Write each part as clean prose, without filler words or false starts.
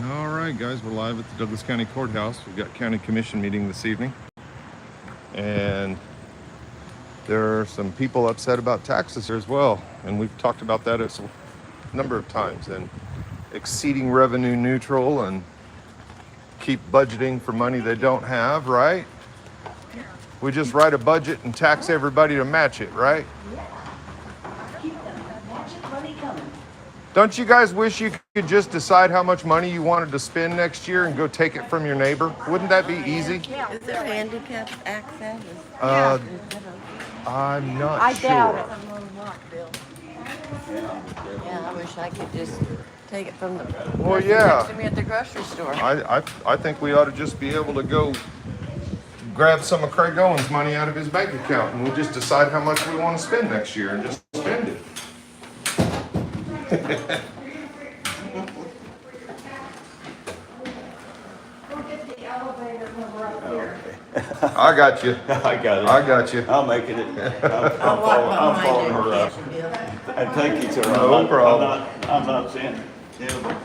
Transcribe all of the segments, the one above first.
All right, guys, we're live at the Douglas County Courthouse. We've got county commission meeting this evening, and there are some people upset about taxes here as well. And we've talked about that a number of times, and exceeding revenue neutral and keep budgeting for money they don't have, right? We just write a budget and tax everybody to match it, right? Keep the matching money coming. Don't you guys wish you could just decide how much money you wanted to spend next year and go take it from your neighbor? Wouldn't that be easy? Yeah. Is there handicap access? I'm not I sure. doubt it. Yeah, I wish I could just take it from the Well, person yeah. next to me at the grocery store. I think we ought to just be able to go grab some of Craig Owen's money out of his bank account, and we'll just decide how much we want to spend next year and just spend it. We'll get the elevator when we're up here. I got you. I got it. I got you. I'll make it. I'll walk following behind her up. it. And thank you, sir. No problem. I'm not saying, but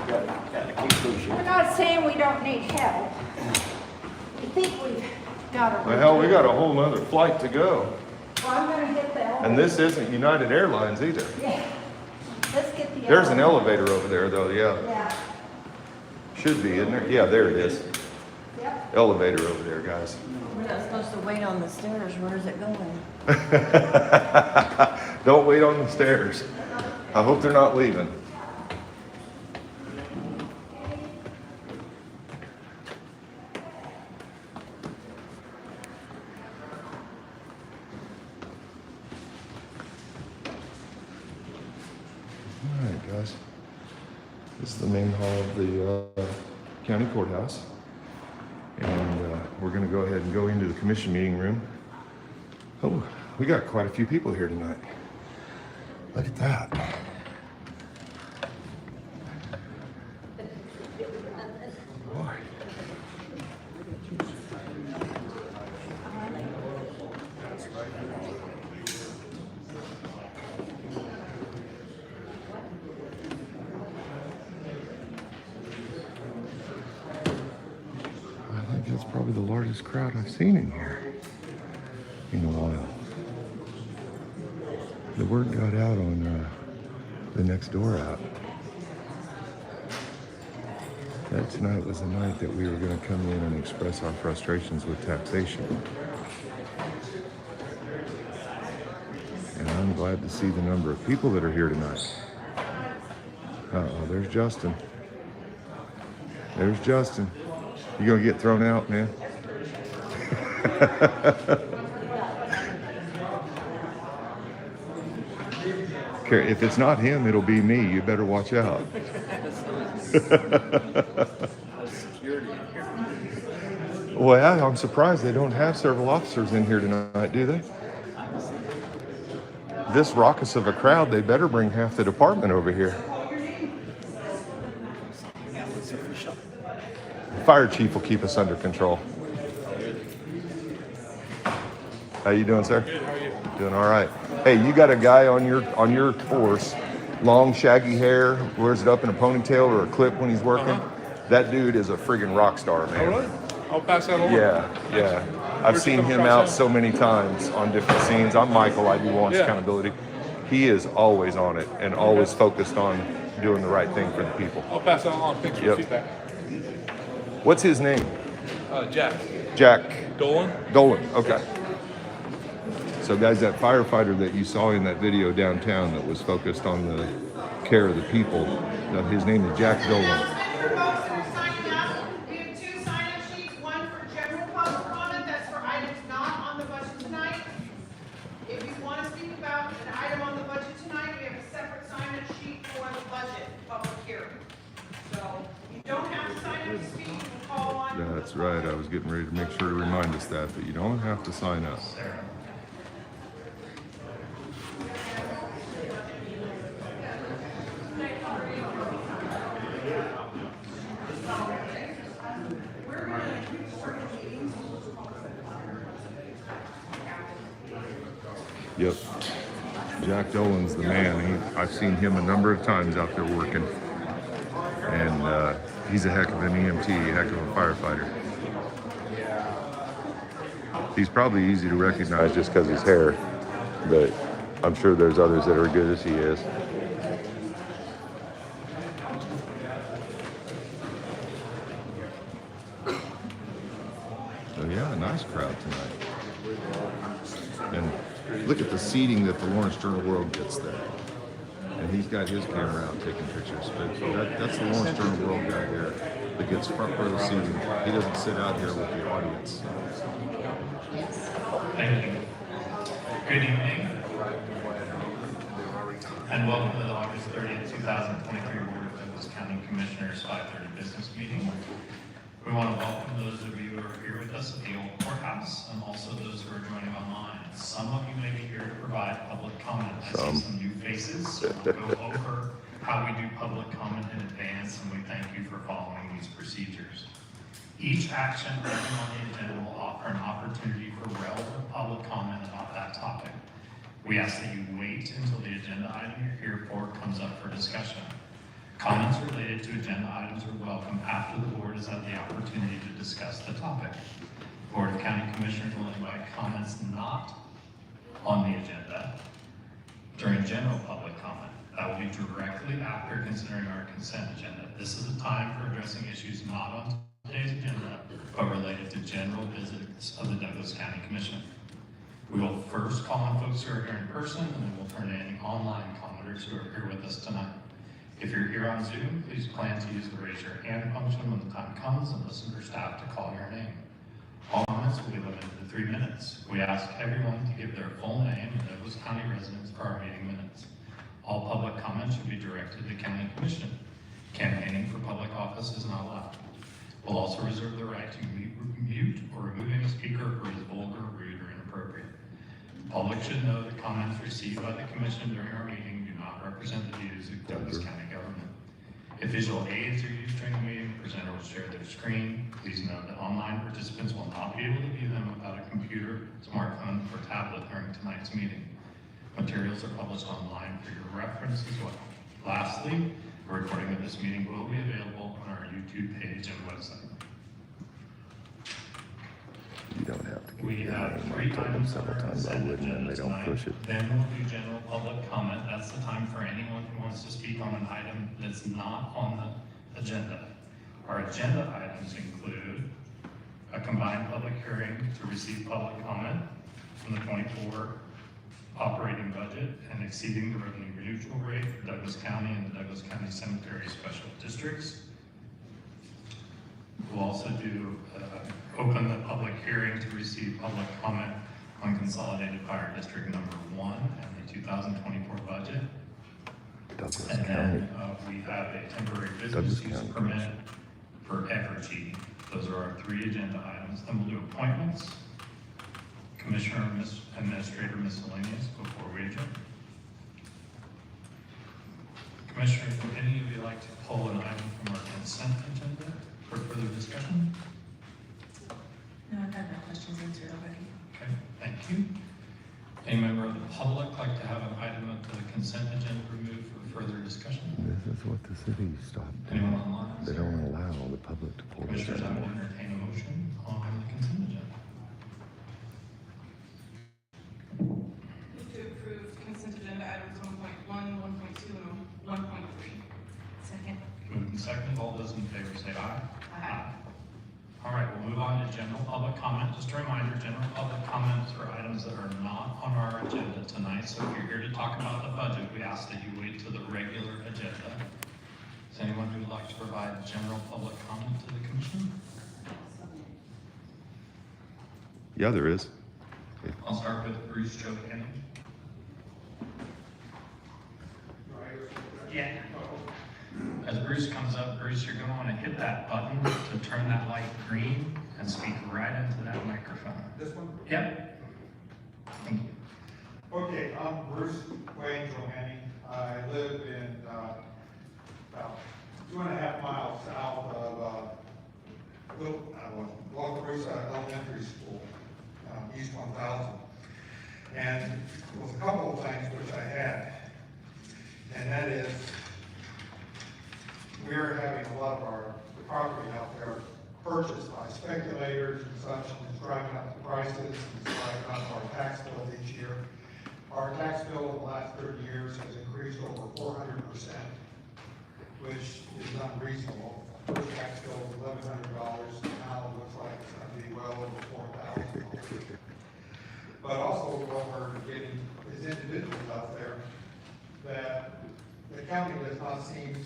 gotta keep pushing. We're not saying we don't need help. I think we've got a. Well, hell, we got a whole nother flight to go. Well, I'm gonna get the elevator. And this isn't United Airlines either. Yeah. Let's get the There's an elevator over there, though, yeah. Yeah. Should be, isn't there? Yeah, there it is. Yep. Elevator over there, guys. We're not supposed to wait on the stairs. Where's it going? Don't wait on the stairs. I hope they're not leaving. All right, guys. This is the main hall of the county courthouse. And we're going to go ahead and go into the commission meeting room. Oh, we got quite a few people here tonight. Look at that. Boy. I think that's probably the largest crowd I've seen in here in a while. The word got out on the Next Door app that tonight was the night that we were going to come in and express our frustrations with taxation. And I'm glad to see the number of people that are here tonight. Uh-oh, there's Justin. There's Justin. You gonna get thrown out, man? If it's not him, it'll be me. You better watch out. Well, I'm surprised they don't have several officers in here tonight, do they? This raucous of a crowd, they better bring half the department over here. Fire chief will keep us under control. How you doing, sir? Good, how are you? Doing all right. Hey, you got a guy on your force, long shaggy hair, wears it up in a ponytail or a clip when he's working. That dude is a friggin' rock star, man. Oh, really? I'll pass that along. Yeah. I've seen him out so many times on different scenes. I'm Michael, I do Launch Accountability. He is always on it and always focused on doing the right thing for the people. I'll pass that along. Thanks for the feedback. What's his name? Jack. Jack Dolan? Dolan, okay. So guys, that firefighter that you saw in that video downtown that was focused on the care of the people, his name is Jack Dolan. We have two sign-up sheets, one for general public comment, that's for items not on the budget tonight. If you want to speak about an item on the budget tonight, we have a separate sign-up sheet for the budget public hearing. So you don't have to sign up to speak, you can call on. That's right, I was getting ready to make sure to remind us that you don't have to sign up. Yep. Jack Dolan's the man. I've seen him a number of times out there working. And he's a heck of an EMT, a heck of a firefighter. He's probably easy to recognize just because his hair, but I'm sure there's others that are good as he is. So yeah, nice crowd tonight. And look at the seating that the Lawrence Journal World gets there. And he's got his camera out taking pictures. But that's the Lawrence Journal World guy here that gets front row seating. He doesn't sit out here with the audience. Thank you. Good evening. And welcome to the August 30th, 2023 Board of Douglas County Commissioners 5:30 business meeting. We want to welcome those of you who are here with us at the old courthouse and also those who are joining online. Some of you may be here to provide public comment. I see some new faces, so we'll go over how we do public comment in advance, and we thank you for following these procedures. Each action item on the agenda will offer an opportunity for relevant public comment about that topic. We ask that you wait until the agenda item you're here for comes up for discussion. Comments related to agenda items are welcome after the board has had the opportunity to discuss the topic. The Board of County Commissioners will invite comments not on the agenda during general public comment. That will be directly after considering our consent agenda. This is a time for addressing issues not on today's agenda, but related to general business of the Douglas County Commission. We will first call on folks who are here in person, and then we'll turn to any online commenters who are here with us tonight. If you're here on Zoom, please plan to use the raise your hand function when the time comes and listen for staff to call your name. All comments will be limited to 3 minutes. We ask everyone to give their full name and Douglas County residents for our meeting minutes. All public comments should be directed to the County Commission. Campaigning for public office is not allowed. We'll also reserve the right to mute or remove any speaker who is vulgar, rude, or inappropriate. The public should know that comments received by the Commission during our meeting do not represent the views of Douglas County government. If visual aids are used during the meeting, the presenter will share their screen. Please note that online participants will not be able to view them without a computer, smartphone, or tablet during tonight's meeting. Materials are published online for your reference as well. Lastly, a recording of this meeting will be available on our YouTube page and website. You don't have to. We have I 3 told them items on several our times I consent wouldn't, and agenda they don't tonight. push it. Then we'll do general public comment. That's the time for anyone who wants to speak on an item that's not on the agenda. Our agenda items include a combined public hearing to receive public comment from the 24 operating budget and exceeding the revenue neutral rate for Douglas County and the Douglas County Cemetery Special Districts. We'll also do open the public hearing to receive public comment on Consolidated Fire District Number 1 and the 2024 budget. Douglas And County. then we have a temporary business Douglas use County permit for Evergy. Those are our 3 agenda items. Then we'll do appointments, Commissioner and Administrator miscellaneous before we adjourn. Commissioners, would any of you like to pull an item from our consent agenda for further discussion? No, I've had my questions answered already. Okay, thank you. Any member of the public like to have an item of the consent agenda removed for further discussion? This is what the city stopped Anyone doing. online? They don't allow the public to pull this Commissioners, I will anymore. entertain a motion on the consent agenda. Move to approve consent agenda items 1.1, 1.2, and 1.3. Second. Moved and seconded. All those in favor say aye. Aye. All right, we'll move on to general public comment. Just a reminder, general public comments are items that are not on our agenda tonight. So if you're here to talk about the budget, we ask that you wait till the regular agenda. Is anyone who would like to provide general public comment to the commission? Yeah, there is. I'll start with Bruce Johanning. Yeah. As Bruce comes up, Bruce, you're going to want to hit that button to turn that light green and speak right into that microphone. This one? Yep. Thank you. Okay, I'm Bruce Wayne Johanning. I live in about 2.5 miles south of Walker Elementary School, East 1000. And there was a couple of things which I had, and that is we're having property out there purchased by speculators and such, and it's driving up the prices, and it's driving up our tax bill each year. Our tax bill in the last 30 years has increased over 400%, which is unreasonable. First tax bill was $1,100, now it looks like it's gonna be well over $4,000. But also what we're getting is individuals out there that the county does not seem to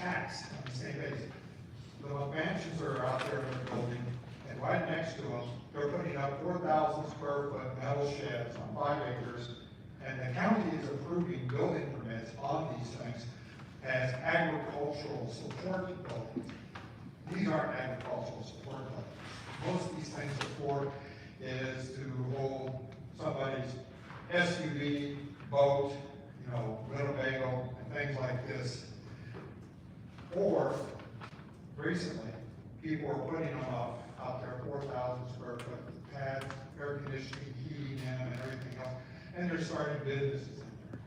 tax on the same basis. The mansions are out there in the building, and right next to them, they're putting up 4,000 square foot metal sheds on 5 acres, and the county is approving building permits on these things as agricultural support buildings. These aren't agricultural support buildings. Most of these things are for is to hold somebody's SUV, boat, you know, Winnebago, and things like this. Or, recently, people are putting them up out there, 4,000 square foot pads, air conditioning, heating in them, and everything else, and they're starting businesses in there.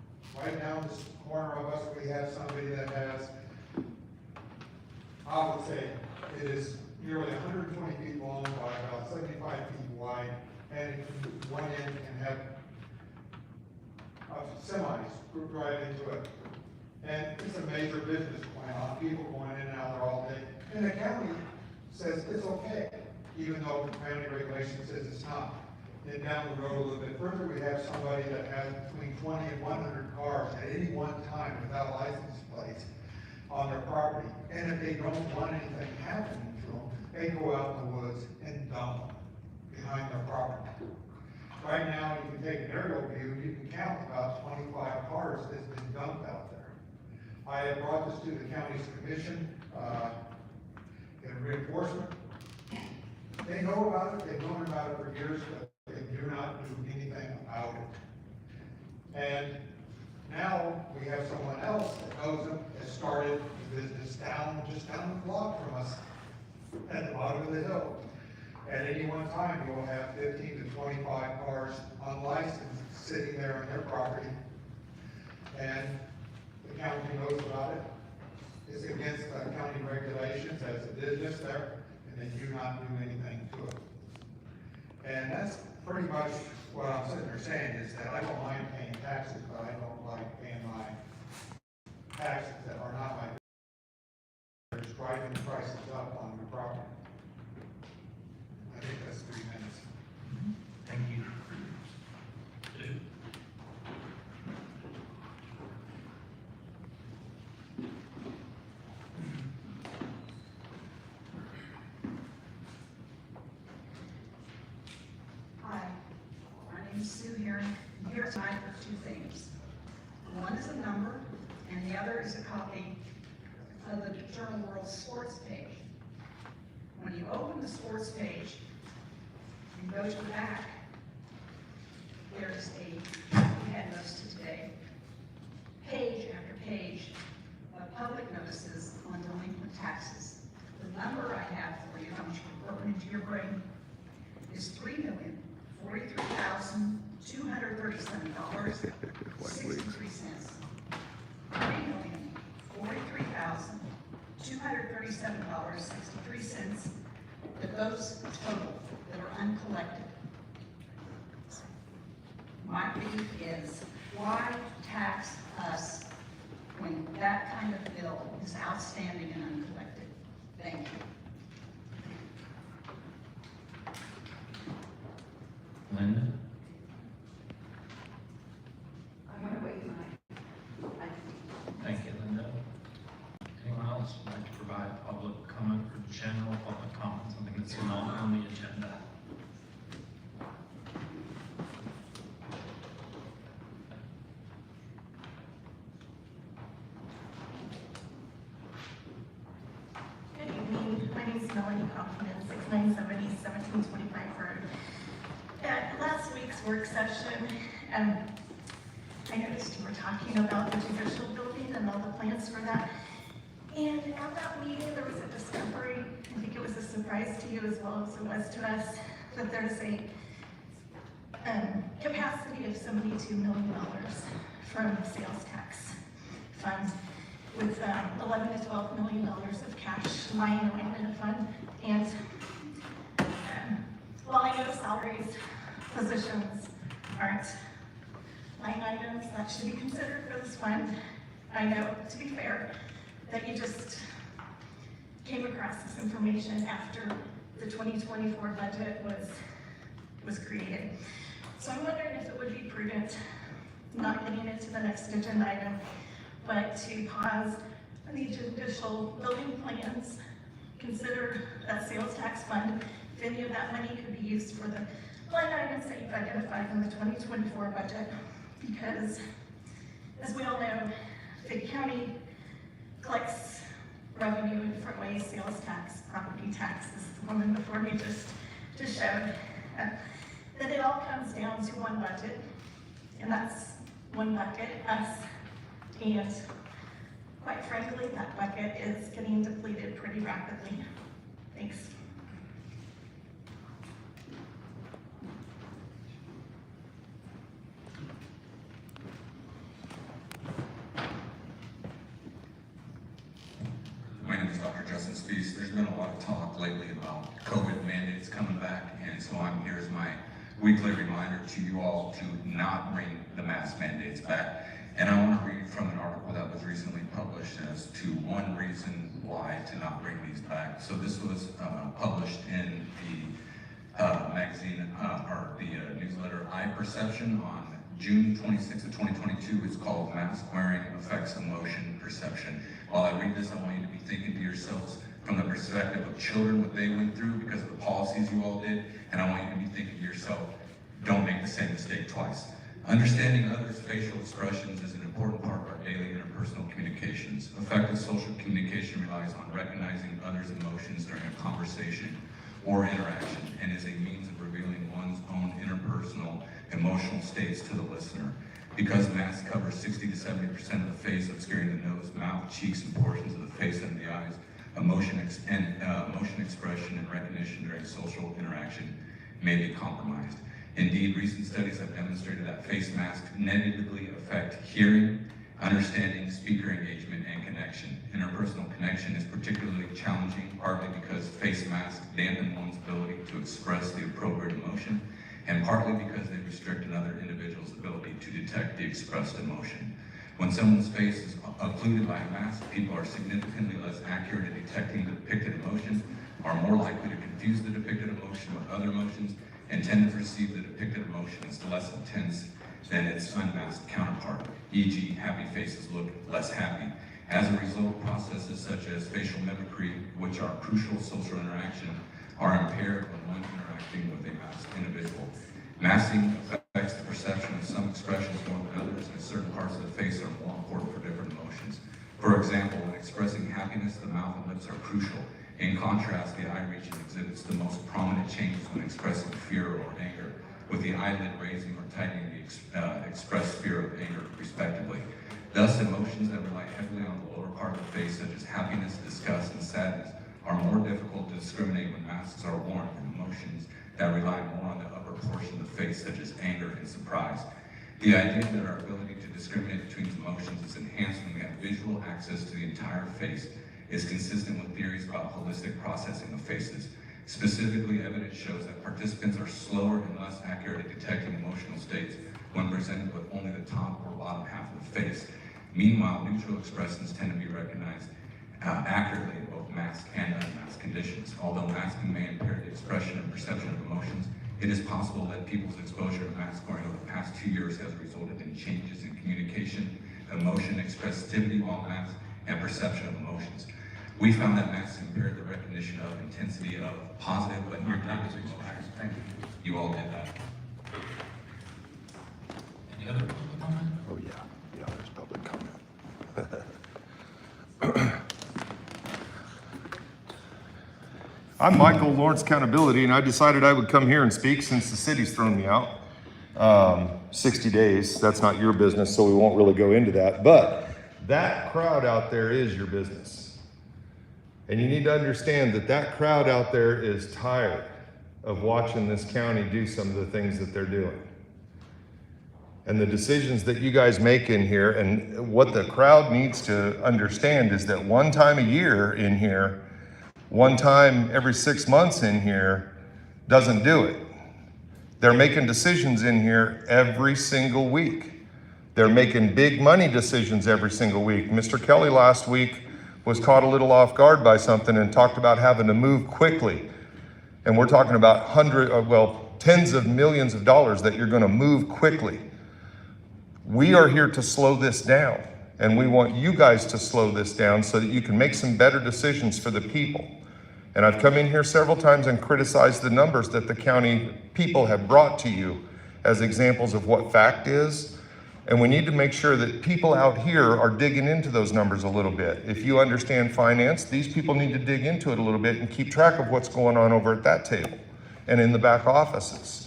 Right now, in this corner of us, we have somebody that has, I would say, it is nearly 120 feet long by about 75 feet wide, and it can, one end can have semis drive into it. And it's a major business going on, people going in and out there all day. And the county says it's okay, even though the county regulation says it's not. Then down the road a little bit further, we have somebody that has between 20 and 100 cars at any one time without license plates on their property. And if they don't want anything happening to them, they go out in the woods and dump them behind their property. Right now, you can take an aerial view, you can count about 25 cars that's been dumped out there. I have brought this to the county's commission, in reinforcement. They know about it, they've known about it for years, but they do not do anything about it. And now we have someone else that knows them, has started the business just down the block from us, at the bottom of the hill. At any one time, you'll have 15 to 25 cars unlicensed sitting there on their property. And the county knows about it. It's against the county regulations as a business there, and they do not do anything to it. And that's pretty much what I'm sitting there saying, is that I don't mind paying taxes, but I don't like paying my taxes that are not my business. They're just driving the prices up on your property. I think that's 3 minutes. Thank you. Dude. Hi, my name is Sue Herring. I'm here tonight for 2 things. One is a number, and the other is a copy of the Journal World Sports page. When you open the sports page, you go to the back, there's we had noticed today, page after page of public notices on delinquent taxes. The number I have for you, I'm sure broken into your brain, is $3,043,237.63. $3,043,237.63 that those total that are uncollected. My beef is, why tax us when that kind of bill is outstanding and uncollected? Thank you. Linda? I'm gonna wait my. Thank you, Linda. Anyone else would like to provide public comment or general public comment, something that's not on the agenda? Good evening, my name is Melanie Kaufman, 6970 1725 Road. At last week's work session, I noticed you were talking about the judicial building and all the plans for that. And at that meeting, there was a discovery, I think it was a surprise to you as well as it was to us, that there's a capacity of $72 million from the sales tax fund with $11 to $12 million of cash lying around in a fund. And while I know salaries, positions aren't line items that should be considered for this fund, I know, to be fair, that you just came across this information after the 2024 budget was created. So I'm wondering if it would be prudent, not getting into the next agenda item, but to pause the judicial building plans, consider that sales tax fund, if any of that money could be used for the line items that you've identified in the 2024 budget, because as we all know, the county collects revenue in different ways: sales tax, property tax. This is the woman before me just showed. That it all comes down to one budget, and that's one bucket, us. And quite frankly, that bucket is getting depleted pretty rapidly. Thanks. My name is Dr. Justin Spees. There's been a lot of talk lately about COVID mandates coming back, and so I'm here as my weekly reminder to you all to not bring the mask mandates back. And I want to read from an article that was recently published as to one reason why to not bring these back. So this was published in the magazine, or the newsletter iPerception on June 26th of 2022. It's called Mask Wearing Affects Emotion Perception. While I read this, I want you to be thinking to yourselves from the perspective of children, what they went through because of the policies you all did, and I want you to be thinking to yourself, don't make the same mistake twice. Understanding others' facial expressions is an important part of our daily interpersonal communications. Effective social communication relies on recognizing others' emotions during a conversation or interaction, and is a means of revealing one's own interpersonal emotional states to the listener. Because masks cover 60 to 70% of the face, obscuring the nose, mouth, cheeks, and portions of the face and the eyes, emotion expression and recognition during social interaction may be compromised. Indeed, recent studies have demonstrated that face masks negatively affect hearing, understanding, speaker engagement, and connection. Interpersonal connection is particularly challenging, partly because face masks dampen one's ability to express the appropriate emotion, and partly because they restrict another individual's ability to detect the expressed emotion. When someone's face is occluded by a mask, people are significantly less accurate at detecting the depicted emotions, are more likely to confuse the depicted emotion with other emotions, and tend to perceive the depicted emotion as less intense than its unmasked counterpart, e.g. happy faces look less happy. As a result, processes such as facial mimicry, which are crucial social interaction, are impaired when one interacting with a masked individual. Masking affects the perception of some expressions more than others, and certain parts of the face are more important for different emotions. For example, when expressing happiness, the mouth and lips are crucial. In contrast, the eye region exhibits the most prominent changes when expressing fear or anger, with the eyelid raising or tightening the expressed fear of anger, respectively. Thus, emotions that rely heavily on the lower part of the face, such as happiness, disgust, and sadness, are more difficult to discriminate when masks are worn than emotions that rely more on the upper portion of the face, such as anger and surprise. The idea that our ability to discriminate between emotions is enhanced when we have visual access to the entire face is consistent with theories about holistic processing of faces. Specifically, evidence shows that participants are slower and less accurate at detecting emotional states when presented with only the top or bottom half of the face. Meanwhile, neutral expressions tend to be recognized accurately in both masked and unmasked conditions. Although masking may impair the expression and perception of emotions, it is possible that people's exposure to mask wearing over the past 2 years has resulted in changes in communication, emotion, expressivity while masked, and perception of emotions. We found that masks impaired the recognition of intensity of positive but not negative emotions. Thank you. You all did that. Any other public comment? Oh yeah, there's public comment. I'm Michael, Lawrence Accountability, and I decided I would come here and speak since the city's thrown me out. 60 days, that's not your business, so we won't really go into that. But that crowd out there is your business. And you need to understand that that crowd out there is tired of watching this county do some of the things that they're doing. and the decisions that you guys make in here, and what the crowd needs to understand is that one time a year in here, one time every 6 months in here doesn't do it. They're making decisions in here every single week. They're making big money decisions every single week. Mr. Kelly last week was caught a little off guard by something and talked about having to move quickly. And we're talking about tens of millions of dollars that you're going to move quickly. We are here to slow this down, and we want you guys to slow this down so that you can make some better decisions for the people. And I've come in here several times and criticized the numbers that the county people have brought to you as examples of what fact is. And we need to make sure that people out here are digging into those numbers a little bit. If you understand finance, these people need to dig into it a little bit and keep track of what's going on over at that table and in the back offices.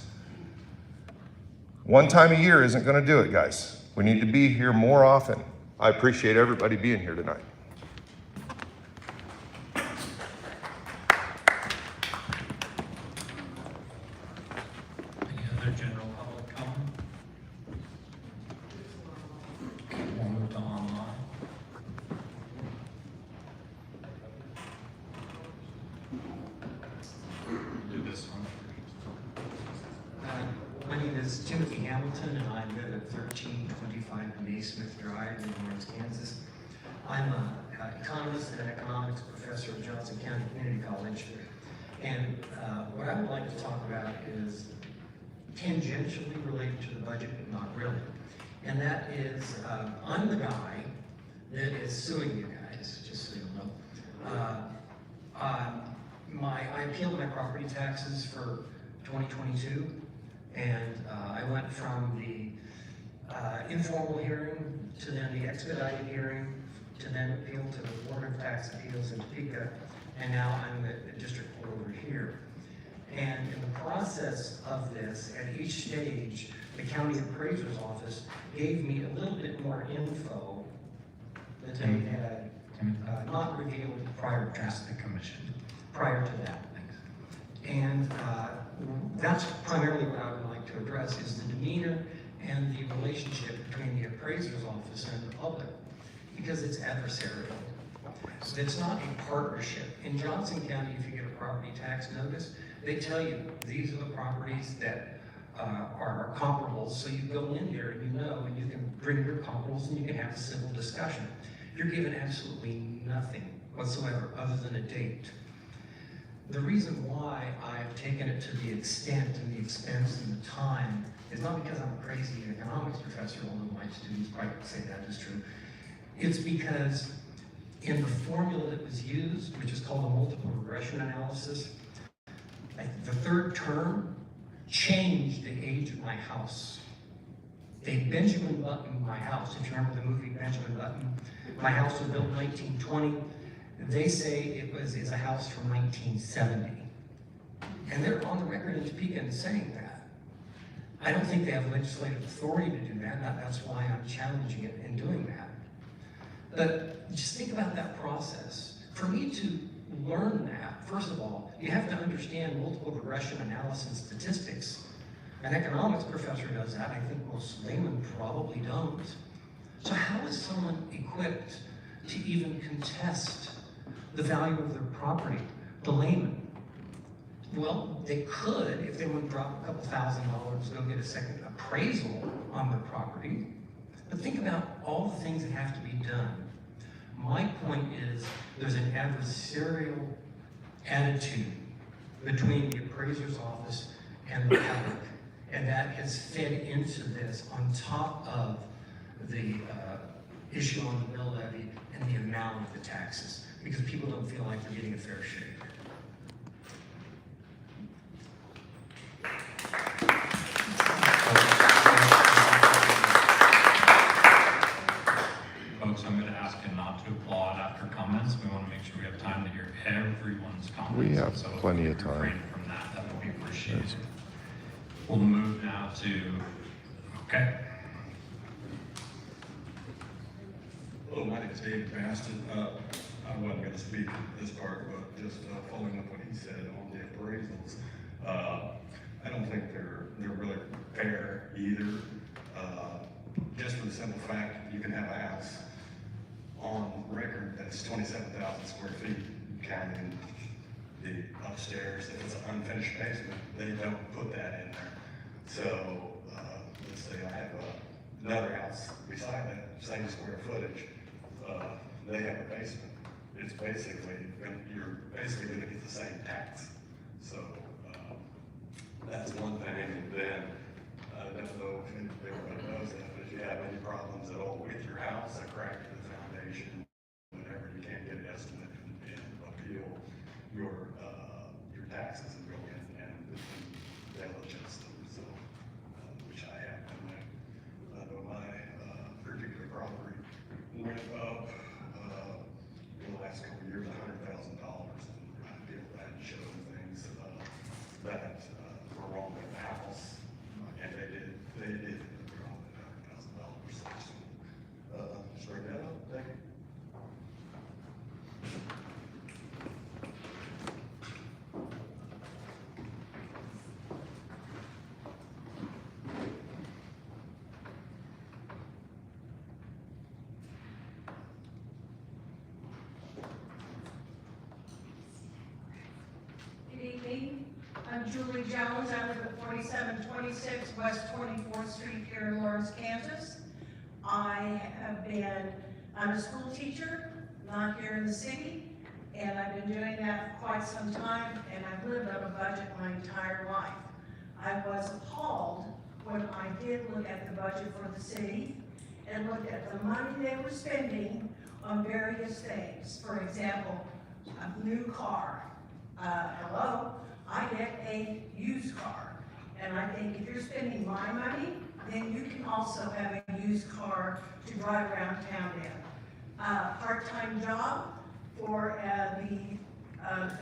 One time a year isn't going to do it, guys. We need to be here more often. I appreciate everybody being here tonight. Any other general public comment? We'll move to online. Do this one. My name is Timothy Hamilton, and I live at 1325 Naismith Drive in Lawrence, Kansas. I'm an economist and economics professor at Johnson County Community College. And what I would like to talk about is tangentially related to the budget, but not really. And that is, I'm the guy that is suing you guys, just so you know. I appealed my property taxes for 2022, and I went from the informal hearing to then the expedited hearing to then appeal to the Board of Tax Appeals in Topeka, and now I'm at the district court over here. And in the process of this, at each stage, the county appraiser's office gave me a little bit more info that they had not revealed prior to the commission, prior to that. And that's primarily what I would like to address is the demeanor and the relationship between the appraiser's office and the public, because it's adversarial. It's not a partnership. In Johnson County, if you get a property tax notice, they tell you these are the properties that are comparables, so you go in there and you know, and you can bring your comparables and you can have a civil discussion. You're given absolutely nothing whatsoever other than a date. The reason why I've taken it to the extent and the expense and the time is not because I'm a crazy economics professor, although my students probably say that is true. It's because in the formula that was used, which is called a multiple regression analysis, the third term changed the age of my house. They Benjamin Button my house. If you remember the movie Benjamin Button, my house was built in 1920. They say it's a house from 1970. And they're on the record in Topeka and saying that. I don't think they have legislative authority to do that. That's why I'm challenging it and doing that. But just think about that process. For me to learn that, first of all, you have to understand multiple regression analysis statistics. An economics professor does that. I think most laymen probably don't. So how is someone equipped to even contest the value of their property, the layman? Well, they could, if they would drop a couple $1,000, go get a second appraisal on their property. But think about all the things that have to be done. My point is there's an adversarial attitude between the appraiser's office and the public, and that has fed into this on top of the issue on the mill levy and the amount of the taxes, because people don't feel like they're getting a fair shake. Folks, I'm going to ask you not to applaud after comments. We want to make sure we have time to hear everyone's comments. We have So plenty if of you time. refrain from that, that would be appreciated. We'll move now to, okay. Hello, my name is David Baston. I wasn't going to speak this part, but just following up what he said on the appraisals. I don't think they're really fair either. Just for the simple fact, you can have a house on record that's 27,000 square feet, counting the upstairs. If it's an unfinished basement, they don't put that in there. So, let's say I have another house beside that, same square footage, they have a basement. It's basically, you're basically gonna get the same tax. So, that's one thing. And then, I don't know if everybody knows that, but if you have any problems at all with your house, a crack in the foundation, whenever you can't get an estimate and appeal your taxes and go in and they'll adjust them. So, which I have done that. I know my particular property went up in the last couple of years, $100,000, and I feel bad showing things that were wrong with the house, and they did wrong with $100,000. So, straighten that up. Thank you. Good evening. I'm Julie Jones. I live at 4726 West 24th Street here in Lawrence, Kansas. I'm a school teacher, not here in the city, and I've been doing that for quite some time, and I've lived on a budget my entire life. I was appalled when I did look at the budget for the city and looked at the money they were spending on various things. For example, a new car. Hello, I get a used car. And I think if you're spending my money, then you can also have a used car to drive around town in. Part-time job for the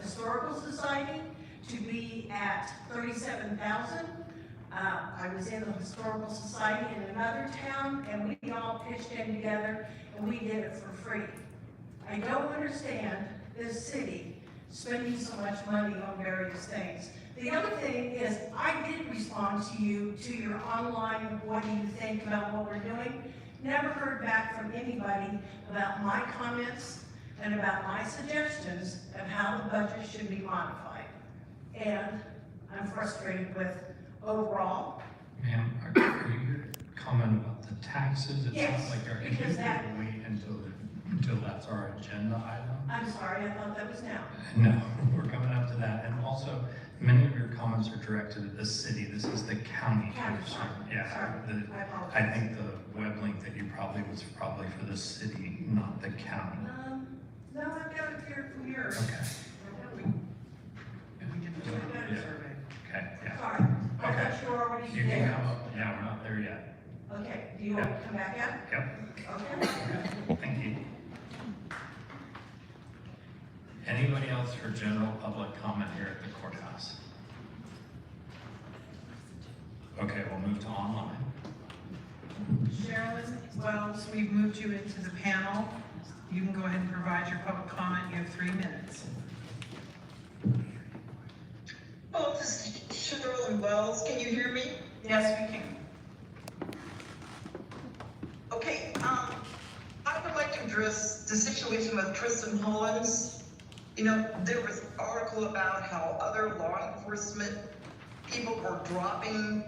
Historical Society to be at $37,000. I was in the Historical Society in another town, and we all pitched in together, and we did it for free. I don't understand this city spending so much money on various things. The other thing is, I did respond to you, to your online, what do you think about what we're doing? Never heard back from anybody about my comments and about my suggestions of how the budget should be modified. And I'm frustrated with overall. Ma'am, are you here to comment about the taxes? It's Yes, not like our, if you because that- could wait until that's our agenda item. I'm sorry, I thought that was now. No, we're coming up to that. And also, many of your comments are directed at the city. This is the county. County, sorry. Yeah, Sorry. I apologize. I think the web link that you probably was probably for the city, not the county. No, I've got it here from yours. Okay. Yeah. Okay, yeah. Sorry, I Okay. thought you were already You can there. come up, yeah, we're not there yet. Okay, do you want to come back up? Yep, Okay. thank you. Anybody else for general public comment here at the courthouse? Okay, we'll move to online. Sherilyn Wells, we've moved you into the panel. You can go ahead and provide your public comment. You have 3 minutes. Oh, this is Sherilyn Wells. Can you hear me? Yes, we can. Okay, I would like to address the situation with Tristan Hollins. You know, there was an article about how other law enforcement people were dropping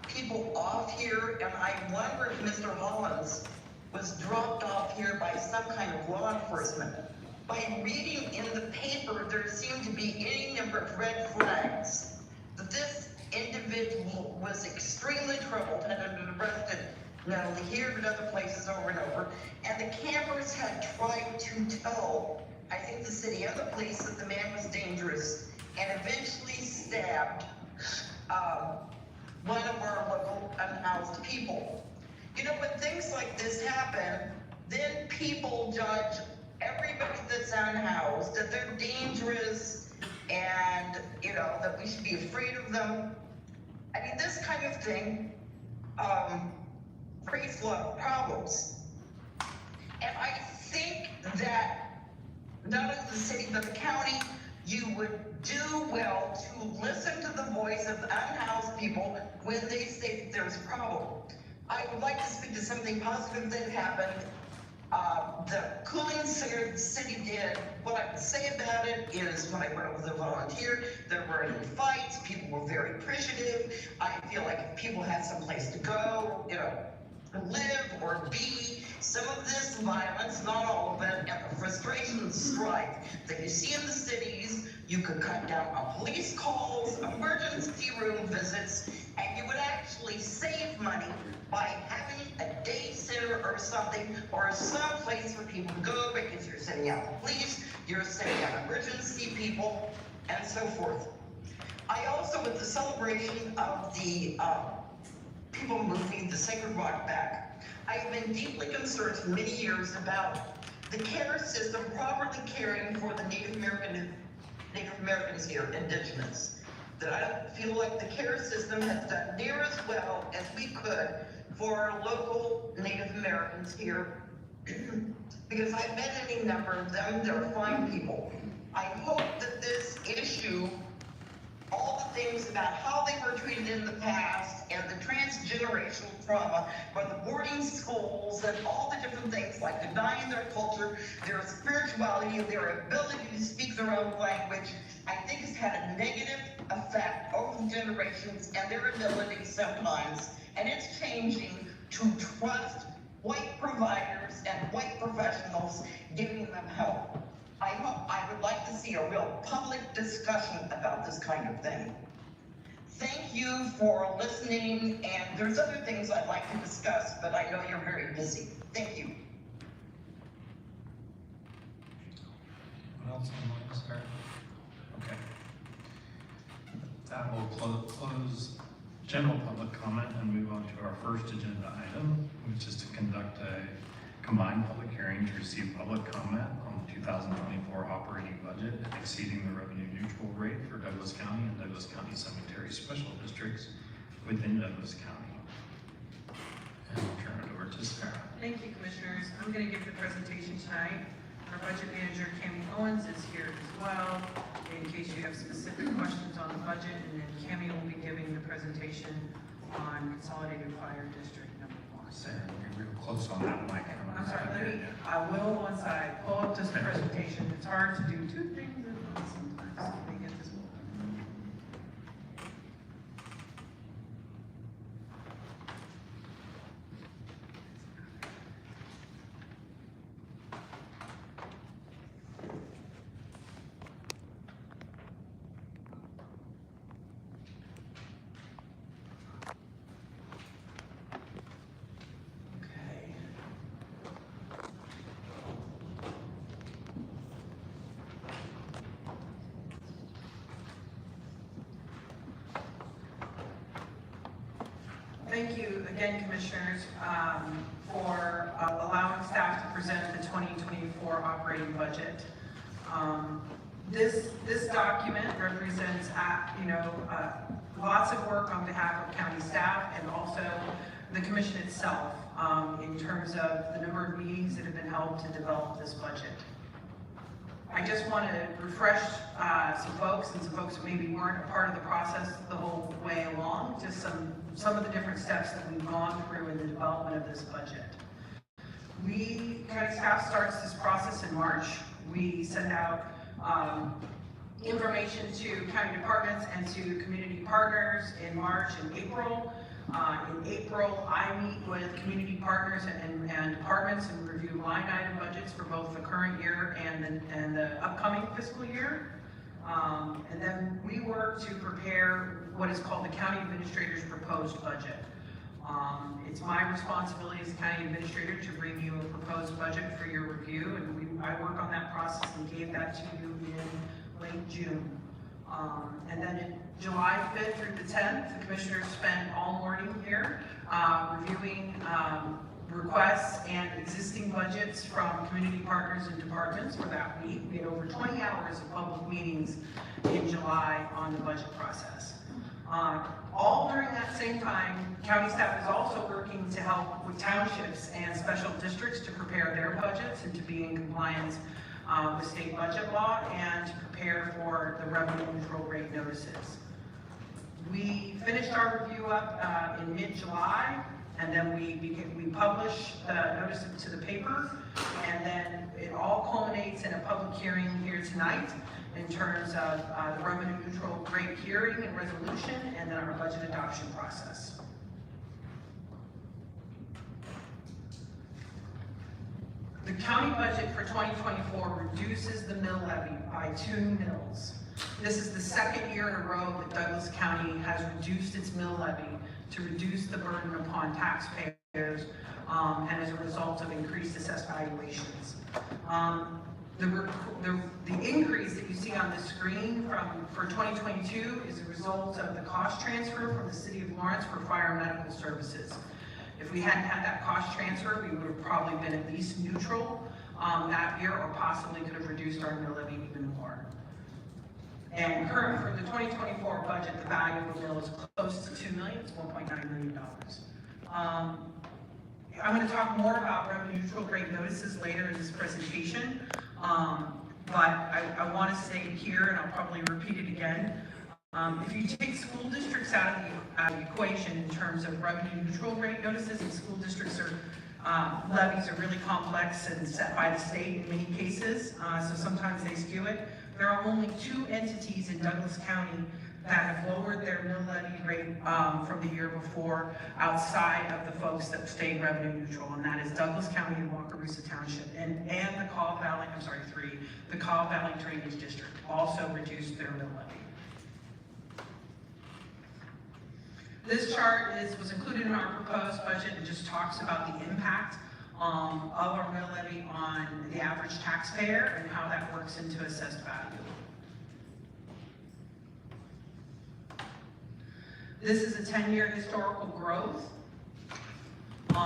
people off here, and I wonder if Mr. Hollins was dropped off here by some kind of law enforcement. By reading in the paper, there seemed to be any number of red flags that this individual was extremely troubled, had been arrested not only here but other places over and over, and the campers had tried to tell, I think, the city and the police that the man was dangerous, and eventually stabbed one of our local unhoused people. You know, when things like this happen, then people judge everybody that's unhoused, that they're dangerous, and, you know, that we should be afraid of them. I mean, this kind of thing creates a lot of problems. And I think that not only the city but the county, you would do well to listen to the voice of the unhoused people when they say that there's a problem. I would like to speak to something positive that happened. The cooling center the city did, what I would say about it is when I went over the volunteer, there were any fights, people were very appreciative. I feel like if people had some place to go, you know, live or be, some of this violence, not all of it, and the frustration and strife that you see in the cities, you could cut down on police calls, emergency room visits, and you would actually save money by having a day center or something, or some place for people to go, because you're sending out the police, you're sending out emergency people, and so forth. I also, with the celebration of the people moving the Sacred Rock back, I have been deeply concerned for many years about the care system properly caring for the Native Americans here, indigenous. That I don't feel like the care system has done near as well as we could for our local Native Americans here. Because I've met any number of them, they're fine people. I hope that this issue, all the things about how they were treated in the past and the transgenerational trauma for the boarding schools and all the different things like denying their culture, their spirituality, and their ability to speak their own language, I think has had a negative effect over the generations and their ability sometimes, and it's changing to trust white providers and white professionals giving them help. I would like to see a real public discussion about this kind of thing. Thank you for listening, and there's other things I'd like to discuss, but I know you're very busy. Thank you. What else on my list, Sarah? Okay. That will close general public comment and move on to our first agenda item, which is to conduct a combined public hearing to receive public comment on the 2024 operating budget exceeding the revenue neutral rate for Douglas County and Douglas County Cemetery Special Districts within Douglas County. And I'll turn it over to Sarah. Thank you, Commissioners. I'm going to give the presentation tonight. Our budget manager, Cami Owens, is here as well, in case you have specific questions on the budget, and then Cami will be giving the presentation on Consolidated Fire District number 1. Sarah, you're real close on that mic. I'm sorry, I will one side, pull up this presentation. It's hard to do two things at once sometimes. Let me get this one. Thank you again, Commissioners, for allowing staff to present the 2024 operating budget. This document represents, lots of work on behalf of county staff and also the commission itself in terms of the number of meetings that have been held to develop this budget. I just want to refresh some folks who maybe weren't a part of the process the whole way along, just some of the different steps that we've gone through in the development of this budget. County staff starts this process in March. We send out information to county departments and to community partners in March and April. In April, I meet with community partners and departments and review line item budgets for both the current year and the upcoming fiscal year. And then we work to prepare what is called the county administrator's proposed budget. It's my responsibility as county administrator to bring you a proposed budget for your review, and I work on that process and gave that to you in late June. And then in July 5th through the 10th, the commissioners spent all morning here reviewing requests and existing budgets from community partners and departments for that week. We had over 20 hours of public meetings in July on the budget process. All during that same time, county staff is also working to help with townships and special districts to prepare their budgets and to be in compliance with state budget law and to prepare for the revenue neutral rate notices. We finished our review up in mid-July, And then we publish the notice to the paper, and then it all culminates in a public hearing here tonight in terms of the revenue neutral rate hearing and resolution, and then our budget adoption process. The county budget for 2024 reduces the mill levy by 2 mills. This is the second year in a row that Douglas County has reduced its mill levy to reduce the burden upon taxpayers, and as a result of increased assessed valuations. The increase that you see on the screen for 2022 is a result of the cost transfer from the city of Lawrence for fire and medical services. If we hadn't had that cost transfer, we would have probably been at least neutral that year, or possibly could have reduced our mill levy even more. And current for the 2024 budget, the value of the mill is close to $2 million, it's $1.9 million. I'm going to talk more about revenue neutral rate notices later in this presentation, but I want to say here, and I'll probably repeat it again, if you take school districts out of the equation in terms of revenue neutral rate notices, and school districts are levies are really complex and set by the state in many cases, so sometimes they skew it. There are only 2 entities in Douglas County that have lowered their mill levy rate from the year before, outside of the folks that stayed revenue neutral, and that is Douglas County and Wakarusa Township, and the Cobb Valley, I'm sorry, 3, the Cobb Valley Drainage District also reduced their mill levy. This chart was included in our proposed budget and just talks about the impact of our mill levy on the average taxpayer and how that works into assessed value. This is a 10-year historical growth of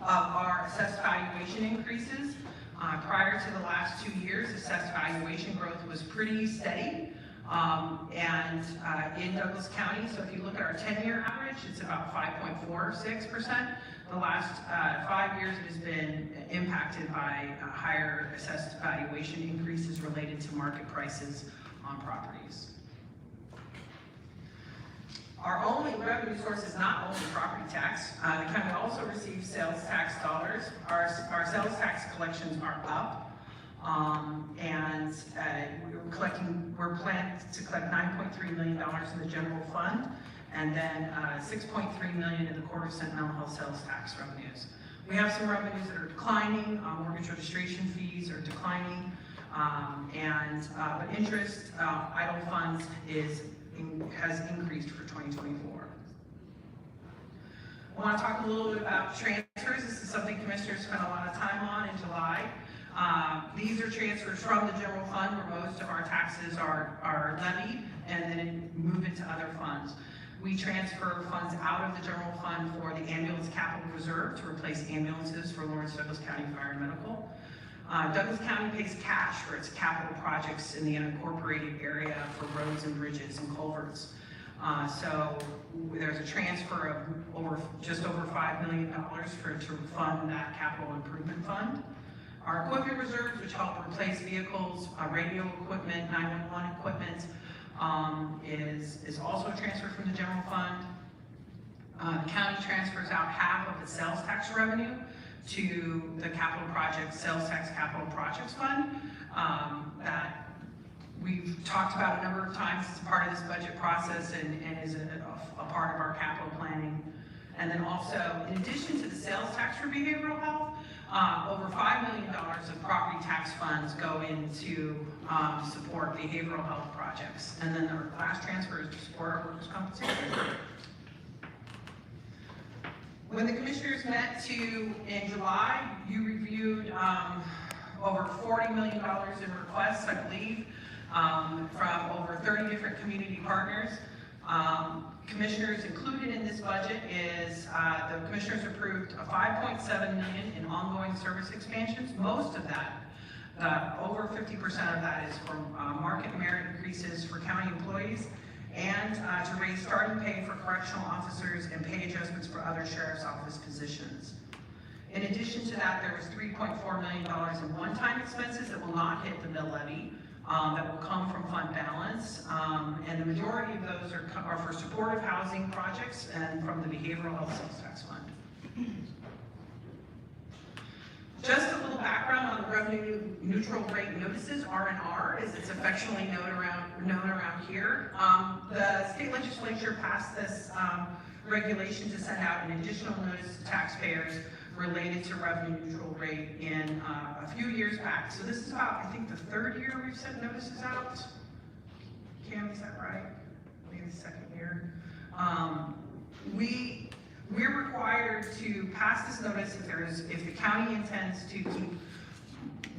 our assessed valuation increases. Prior to the last 2 years, assessed valuation growth was pretty steady. In Douglas County, so if you look at our 10-year average, it's about 5.46%. The last 5 years, it has been impacted by higher assessed valuation increases related to market prices on properties. Our only revenue source is not only property tax. The county also receives sales tax dollars. Our sales tax collections are up. We're planned to collect $9.3 million in the general fund, and then $6.3 million in the quarter-cent mental health sales tax revenues. We have some revenues that are declining. Mortgage registration fees are declining, but interest, idle funds has increased for 2024. I want to talk a little bit about transfers. This is something commissioners spent a lot of time on in July. These are transfers from the general fund, where most of our taxes are levied, and then move into other funds. We transfer funds out of the general fund for the ambulance capital reserve to replace ambulances for Lawrence Douglas County Fire and Medical. Douglas County pays cash for its capital projects in the unincorporated area for roads and bridges and culverts. So there's a transfer of just over $5 million to fund that capital improvement fund. Our equipment reserves, which help replace vehicles, radio equipment, 911 equipment, is also transferred from the general fund. The county transfers out half of the sales tax revenue to the capital projects, sales tax capital projects fund that we've talked about a number of times as part of this budget process and is a part of our capital planning. And then also, in addition to the sales tax for behavioral health, over $5 million of property tax funds go into support behavioral health projects. And then the last transfer is to support our workers' compensation. When the commissioners met in July, you reviewed over $40 million in requests, I believe, from over 30 different community partners. Commissioners included in this budget is the commissioners approved a $5.7 million in ongoing service expansions. Most of that, over 50% of that, is from market merit increases for county employees, and to raise starting pay for correctional officers and pay adjustments for other sheriff's office positions. In addition to that, there was $3.4 million in one-time expenses that will not hit the mill levy, that will come from fund balance, and the majority of those are for supportive housing projects and from the behavioral health sales tax fund. Just a little background on the revenue neutral rate notices, R&R, as it's affectionately known around here. The state legislature passed this regulation to send out an additional notice to taxpayers related to revenue neutral rate in a few years back. So this is about, I think, the third year we've sent notices out. Cam, is that right? Maybe the second year. We're required to pass this notice if the county intends to keep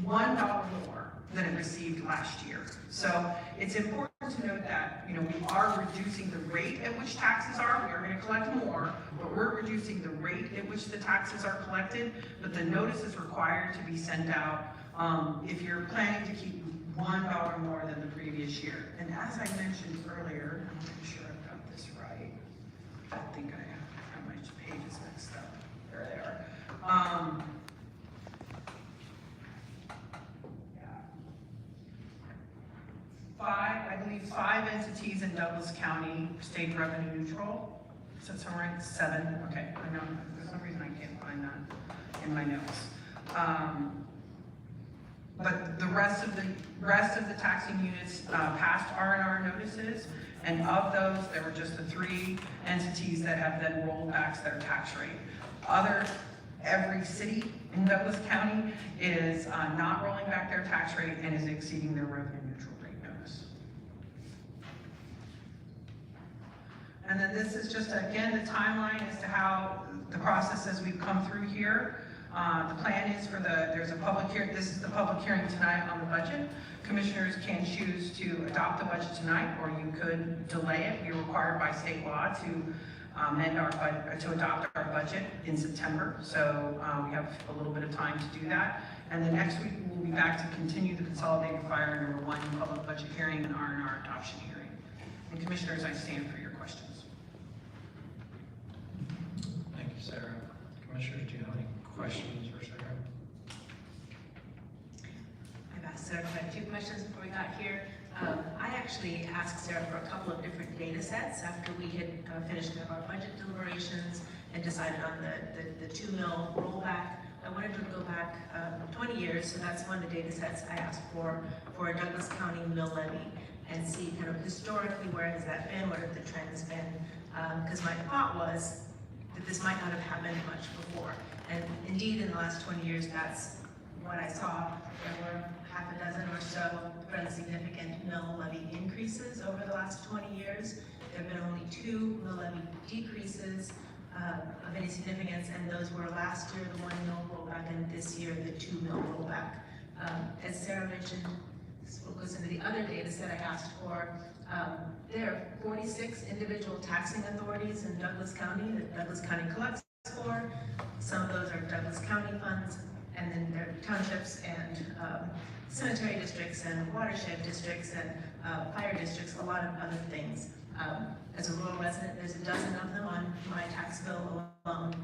$1 more than it received last year. So it's important to note that, we are reducing the rate at which taxes are. We are going to collect more, but we're reducing the rate at which the taxes are collected. But the notice is required to be sent out if you're planning to keep $1 more than the previous year. And as I mentioned earlier, I'm pretty sure I've got this right. I think I have my pages mixed up. There they are. I believe five entities in Douglas County stayed revenue neutral. Is that somewhere right? 7? Okay, I know, for some reason I can't find that in my notes. But the rest of the taxing units passed R&R notices, and of those, there were just the 3 entities that have then rolled back their tax rate. Every city in Douglas County is not rolling back their tax rate and is exceeding their revenue neutral rate notice. And then this is just, again, the timeline as to how the process as we've come through here. The plan is there's a public hearing, this is the public hearing tonight on the budget. Commissioners can choose to adopt the budget tonight, or you could delay it. You're required by state law to adopt our budget in September. So we have a little bit of time to do that. And then next week, we'll be back to continue the consolidated fire number 1 public budget hearing and R&R adoption hearing. And Commissioners, I stand for your questions. Thank you, Sarah. Commissioners, do you have any questions for Sarah? I've asked Sarah quite a few questions before we got here. I actually asked Sarah for a couple of different data sets after we had finished our budget deliberations and decided on the 2 mil rollback. I wanted to go back 20 years, so that's one of the data sets I asked for a Douglas County mill levy, and see kind of historically where has that been, what have the trends been, because my thought was that this might not have happened much before. And indeed, in the last 20 years, that's what I saw. There were half a dozen or so fairly significant mill levy increases over the last 20 years. There have been only 2 mill levy decreases of any significance, and those were last year the 1 mil rollback, and this year the 2 mil rollback. As Sarah mentioned, this goes into the other data set I asked for. There are 46 individual taxing authorities in Douglas County that Douglas County collects for. Some of those are Douglas County funds, and then there are townships and cemetery districts and watershed districts and fire districts, a lot of other things. As a rural resident, there's a dozen of them on my tax bill alone.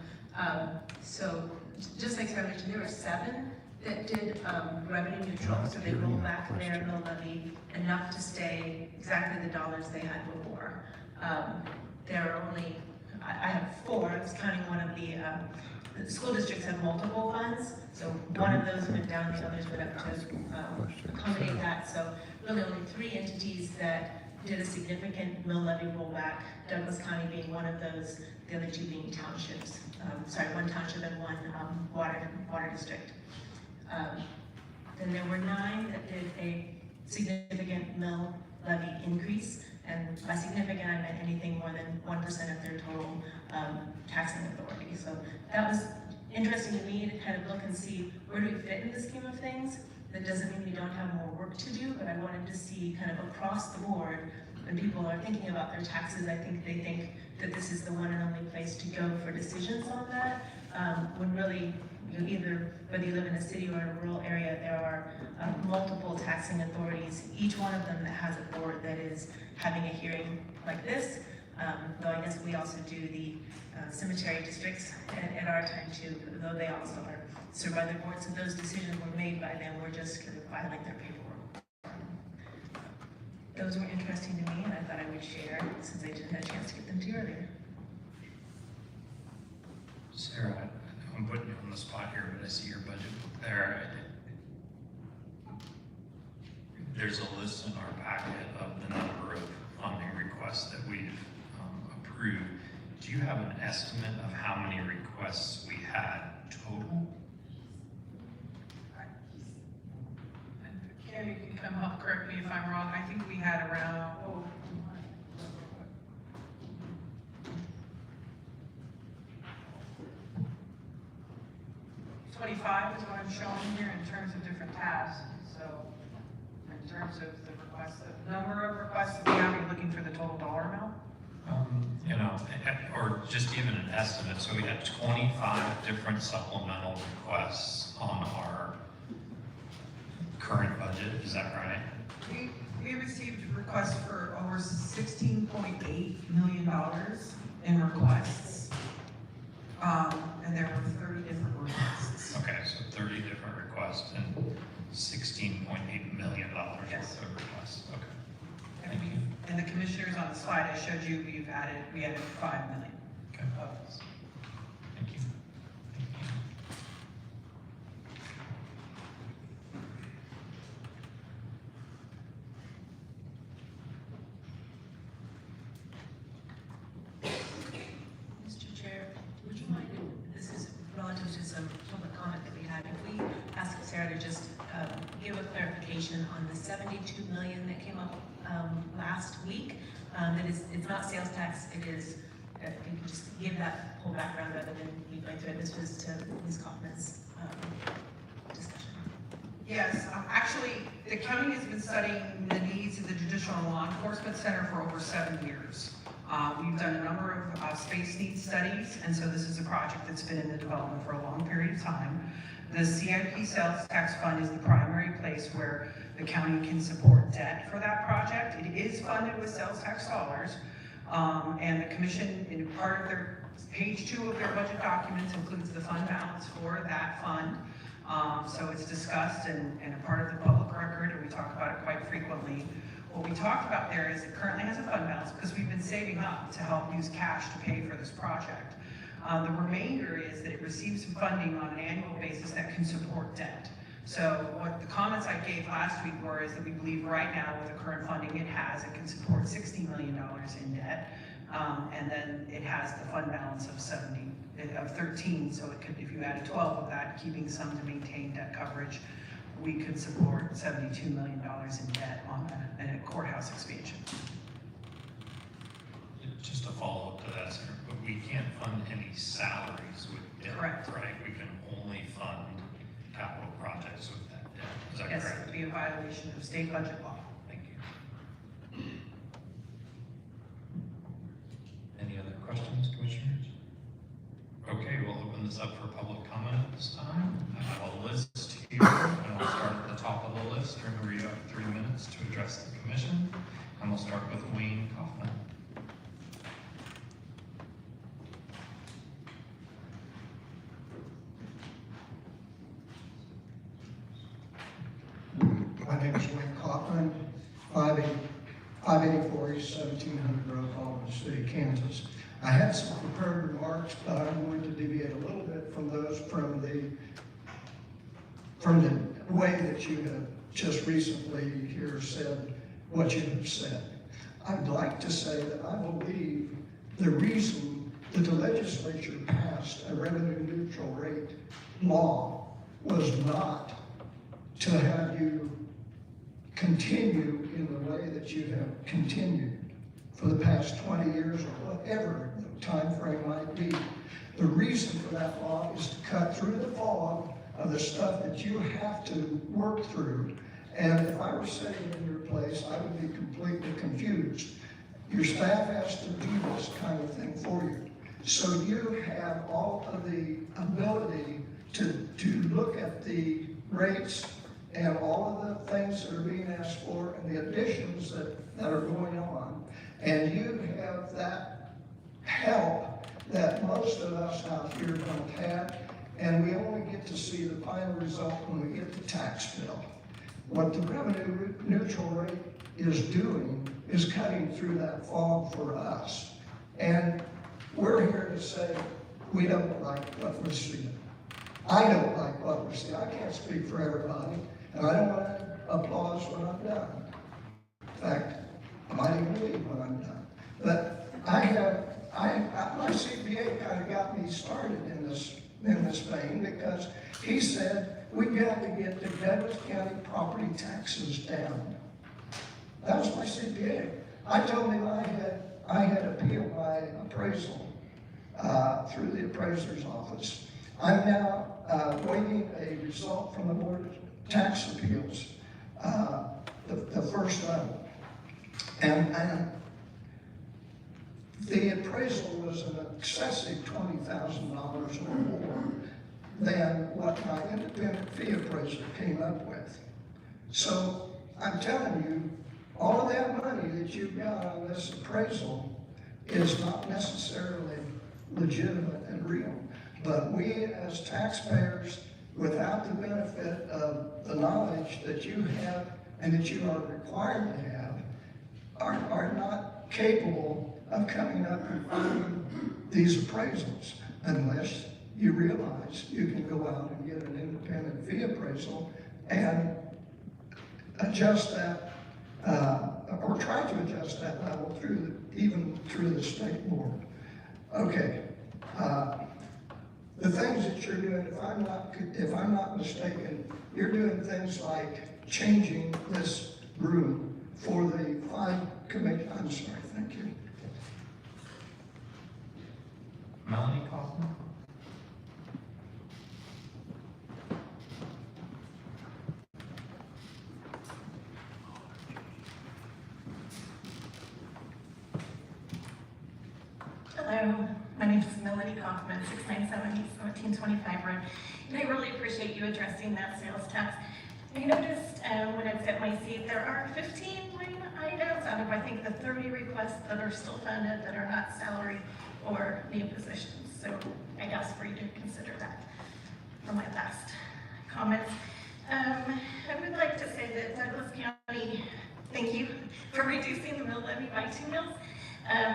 So just like Sarah mentioned, there were 7 that did revenue neutral, so they rolled back their mill levy enough to stay exactly the dollars they had before. There are only, I have 4, I was counting one of the school districts have multiple funds, so one of those went down, the others went up to accommodate that. So really only 3 entities that did a significant mill levy rollback, Douglas County being one of those, the other 2 being townships. 1 township and 1 water district. Then there were 9 that did a significant mill levy increase, and by significant I meant anything more than 1% of their total taxing authority. So that was interesting to me to kind of look and see where do we fit in the scheme of things. That doesn't mean we don't have more work to do, but I wanted to see kind of across the board when people are thinking about their taxes. I think they think that this is the one and only place to go for decisions on that, when really either whether you live in a city or in a rural area, there are multiple taxing authorities, each one of them that has a board that is having a hearing like this. Though I guess we also do the cemetery districts at our time too, though they also are served by their boards, and those decisions were made by them. We're just kind of filing their paperwork. Those were interesting to me, and I thought I would share since I didn't have a chance to get them to you earlier. Sarah, I'm putting you on the spot here, but I see your budget there. There's a list in our packet of the number of funding requests that we've approved. Do you have an estimate of how many requests we had total? Carrie, you can come help correct me if I'm wrong. I think we had around, 25 is what I'm showing here in terms of different tasks. So in terms of the requests, the number of requests that we have, you're looking for the total dollar amount? You know, or just even an estimate. So we had 25 different supplemental requests on our current budget. Is that right? We received requests for over $16.8 million in requests. And there were 30 different requests. Okay, so 30 different requests and $16.8 million worth of requests. Okay. Thank you. And the commissioners on the slide I showed you, we added $5 million. Okay. Thank you. Mr. Chair, would you mind, this is relative to some public comment that we had, if we ask Sarah to just give a clarification on the 72 million that came up last week, that is, it's not sales tax, it is, if you can just give that whole background rather than me going through it. This was to Ms. Kaufman's discussion. Yes, actually, the county has been studying the needs of the Judicial and Law Enforcement Center for over 7 years. We've done a number of space needs studies, and so this is a project that's been in the development for a long period of time. The CIP sales tax fund is the primary place where the county can support debt for that project. It is funded with sales tax dollars, and the commission, in part of their page 2 of their budget documents, includes the fund balance for that fund. So it's discussed and a part of the public record, and we talk about it quite frequently. What we talked about there is it currently has a fund balance because we've been saving up to help use cash to pay for this project. The remainder is that it receives funding on an annual basis that can support debt. So what the comments I gave last week were is that we believe right now with the current funding it has, it can support $60 million in debt. And then it has the fund balance of 13, so it could, if you added 12 of that, keeping some to maintain debt coverage, we could support $72 million in debt on a courthouse expansion. Just a follow-up to that, sir, but we can't fund any salaries with debt. Correct. Right? We can only fund capital projects with that debt. Is that Yes, correct? it would be a violation of state budget law. Thank you. Any other questions, commissioners? Okay, we'll open this up for public comment at this time. I have a list here, and I'll start at the top of the list. Remember, you have 3 minutes to address the commission, and we'll start with Wayne Kaufman. My name is Wayne Kaufman, 584 East 1700 Road, Albany City, Kansas. I had some prepared remarks, but I'm going to deviate a little bit from those from the way that you have just recently here said what you have said. I'd like to say that I believe the reason that the legislature passed a revenue neutral rate law was not to have you continue in the way that you have continued for the past 20 years or whatever the time frame might be. The reason for that law is to cut through the fog of the stuff that you have to work through. And if I were sitting in your place, I would be completely confused. Your staff has to do this kind of thing for you. So you have all of the ability to look at the rates and all of the things that are being asked for and the additions that are going on. And you have that help that most of us out here don't have, and we only get to see the final result when we get the tax bill. What the revenue neutral rate is doing is cutting through that fog for us. And we're here to say, we don't like what we're seeing. I don't like what we're seeing. I can't speak for everybody, and I don't want applause when I'm done. In fact, I might even leave when I'm done. But my CPA kind of got me started in this vein because he said, we got to get the Douglas County property taxes down. That was my CPA. I told him I had appealed my appraisal through the appraiser's office. I'm now waiting a result from the Board of Tax Appeals, the first level. And the appraisal was an excessive $20,000 or more than what my independent fee appraiser came up with. So I'm telling you, all of that money that you've got on this appraisal is not necessarily legitimate and real. But we as taxpayers, without the benefit of the knowledge that you have and that you are required to have, are not capable of coming up and finding these appraisals unless you realize you can go out and get an independent fee appraisal and adjust that, or try to adjust that level even through the state board. Okay. The things that you're doing, if I'm not mistaken, you're doing things like changing this room for the 5 committee. I'm sorry, thank you. Melanie Kaufman? Hello, my name is Melanie Kaufman, 697 East 1725 Road. And I really appreciate you addressing that sales tax. I noticed when I was at my seat, there are 15 line items out of, I think, the 30 requests that are still funded that are not salary or new positions. So I ask for you to consider that for my last comments. I would like to say that Douglas County, thank you for reducing the mill levy by 2 mills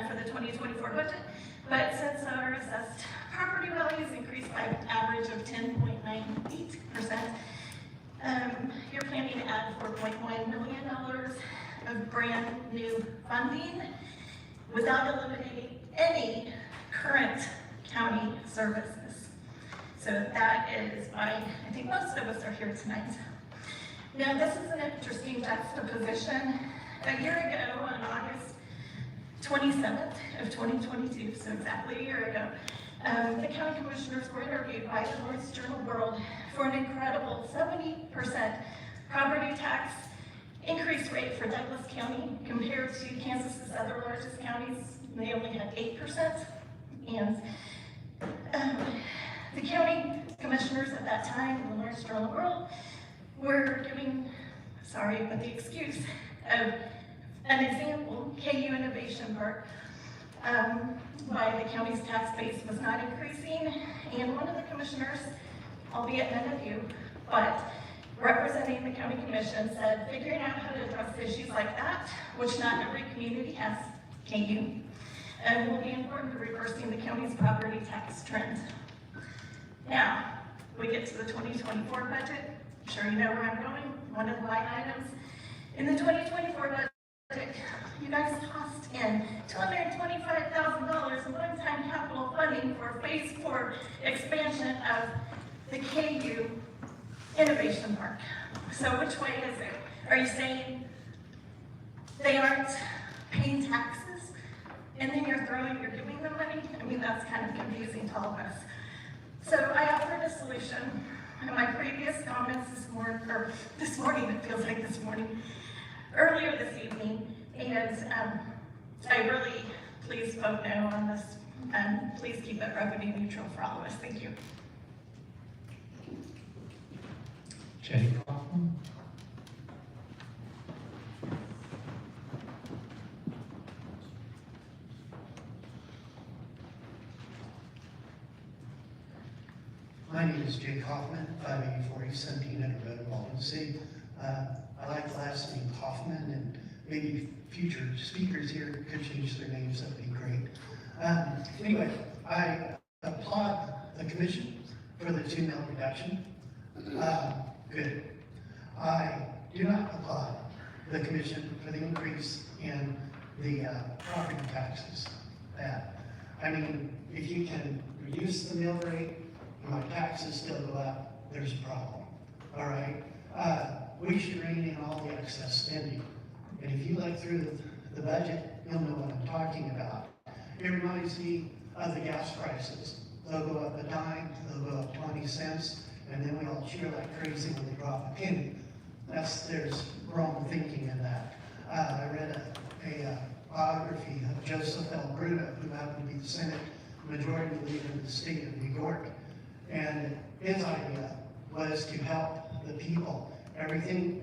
for the 2024 budget. But since our assessed property values increased by an average of 10.98%, you're planning to add $4.1 million of brand new funding without eliminating any current county services. So that is why I think most of us are here tonight. Now, this is an interesting juxtaposition. A year ago, on August 27th of 2022, so exactly a year ago, the county commissioners were interviewed by the North Journal World for an incredible 70% property tax increase rate for Douglas County compared to Kansas's other largest counties. They only had 8%. And the county commissioners at that time in the North Journal World were giving, sorry, but the excuse of an example, KU Innovation Park, why the county's tax base was not increasing. And one of the commissioners, albeit none of you, but representing the county commission, said figuring out how to address issues like that, which not every community has, KU, will be important to reversing the county's property tax trend. Now, we get to the 2024 budget. I'm sure you know where I'm going. One of the line items in the 2024 budget, you guys tossed in $225,000 in one-time capital funding for phase 4 expansion of the KU Innovation Park. So which way is it? Are you saying they aren't paying taxes and then you're giving them money? I mean, that's kind of confusing to all of us. So I offered a solution in my previous comments this morning, it feels like this morning, earlier this evening, and I really, please vote no on this, and please keep it revenue neutral for all of us. Thank you. Jenny Kaufman? My name is Jake Hoffman, 584 East 1700 Road, Walden City. I like the last name Hoffman, and maybe future speakers here could change their names. That'd be great. Anyway, I applaud the commission for the 2 mil reduction. Good. I do not applaud the commission for the increase in the property taxes. I mean, if you can reduce the mill rate and my taxes still go up, there's a problem, all right? We should rein in all the excess spending. And if you look through the budget, you'll know what I'm talking about. It reminds me of the gas prices. They'll go up a dime, they'll go up 20 cents, and then we all cheer like crazy when they drop a penny. There's wrong thinking in that. I read a biography of Joseph L. Bruno, who happened to be the Senate Majority Leader in the state of New York. And his idea was to help the people. Everything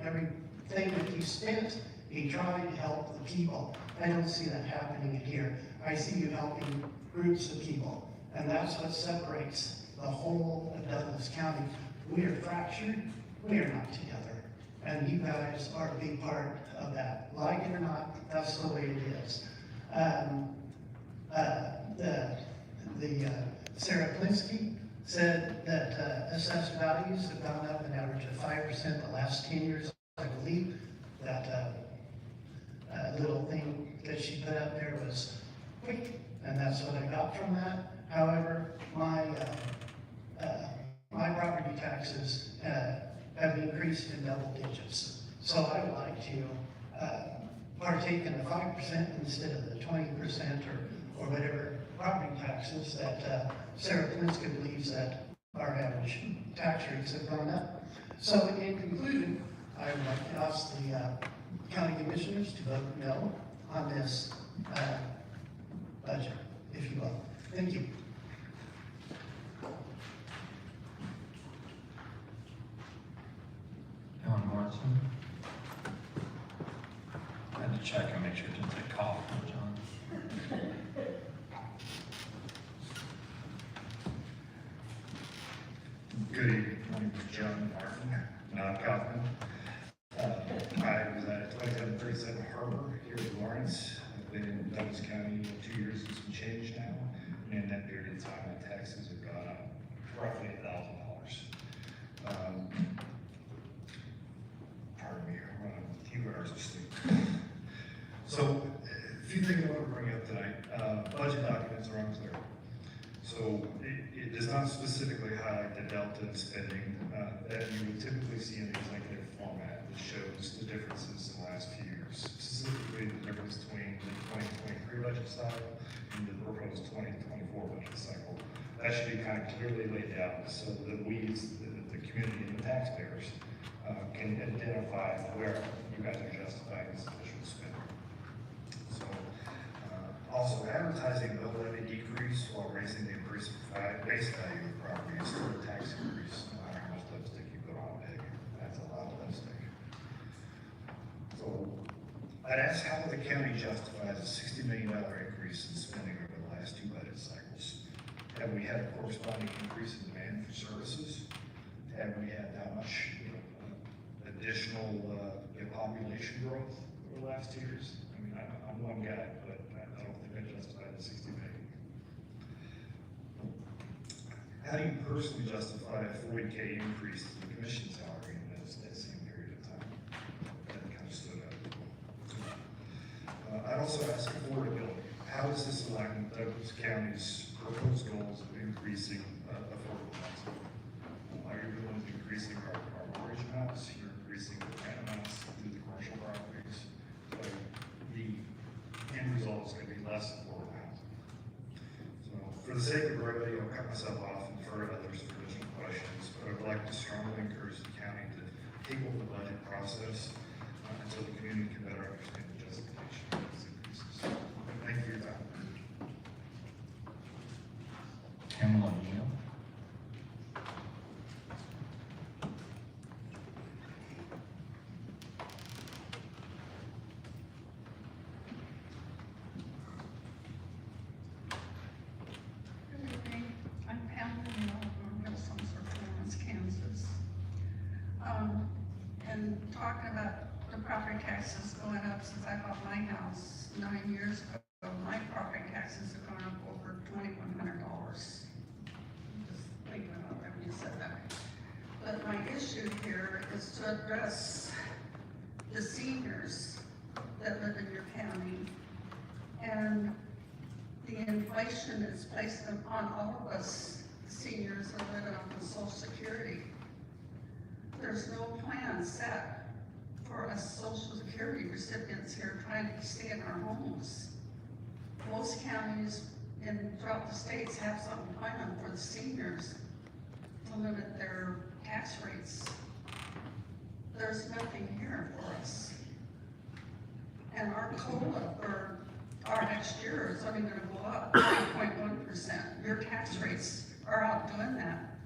that he spent, he tried to help the people. I don't see that happening here. I see you helping groups of people. And that's what separates the whole of Douglas County. We are fractured, we are not together. And you guys are a big part of that. Like it or not, that's the way it is. Sarah Plinsky said that assessed values have gone up an average of 5% the last 10 years. I believe that little thing that she put up there was quick, and that's what I got from that. However, my property taxes have increased in double digits. So I would like to partake in the 5% instead of the 20% or whatever property taxes that Sarah Plinsky believes that our average tax rates have gone up. So in conclusion, I would like to ask the county commissioners to vote no on this budget, if you will. Thank you. Alan Morrison. I had to check and make sure it didn't say cough from John. Good evening, my name is John Martin, not Kaufman. I was at 2737 Harbor here in Lawrence. I've been in Douglas County 2 years and some change now, and in that period of time, my taxes have gone up roughly $1,000. Pardon me, I'm running a few hours of sleep. So, a few things I want to bring up tonight. Budget documents are unclear. So it does not specifically highlight the delta in spending that you would typically see in the executive format that shows the differences in the last few years, specifically the difference between the 2023 budget cycle and the proposed 2024 budget cycle. That should be kind of clearly laid out so that we, the community and the taxpayers, can identify where you guys are justifying this additional spending. So, also, advertising the levy decrease while raising the increase base value of property is still a tax increase, no matter how much lipstick you put on a pig. That's a lot of lipstick. So, I'd ask how the county justifies a $60 million increase in spending over the last 2 budget cycles. Have we had a corresponding increase in demand for services? Have we had that much additional population growth over the last 2 years? I mean, I'm one guy, but I don't think I justify the 60 million. How do you personally justify a 40K increase in the commission salary in that same period of time? That kind of stood out. I'd also ask affordability. How does this align with Douglas County's proposed goals of increasing affordable housing? All you're doing is increasing our mortgage amounts, you're increasing the rent amounts through the commercial properties. So the end result is going to be less affordable housing. So for the sake of brevity, I'll cut myself off and defer to others for additional questions, but I'd like to strongly encourage the county to table the budget process until the community can better understand the justification of these increases. Thank you for your time. Pamela Neal. I'm Pamela Neal from Wilson, Florence, Kansas. And talking about the property taxes going up since I bought my house 9 years ago, my property taxes have gone up over $2,100 thinking about that when you said that. But my issue here is to address the seniors that live in your county. And the inflation is placed on all of us seniors that live on the Social Security. There's no plan set for us Social Security recipients here trying to stay in our homes. Most counties throughout the states have some plan for the seniors to limit their tax rates. There's nothing here for us. And our COLA for our next year is only gonna go up 3.1%. Your tax rates are outdoing that.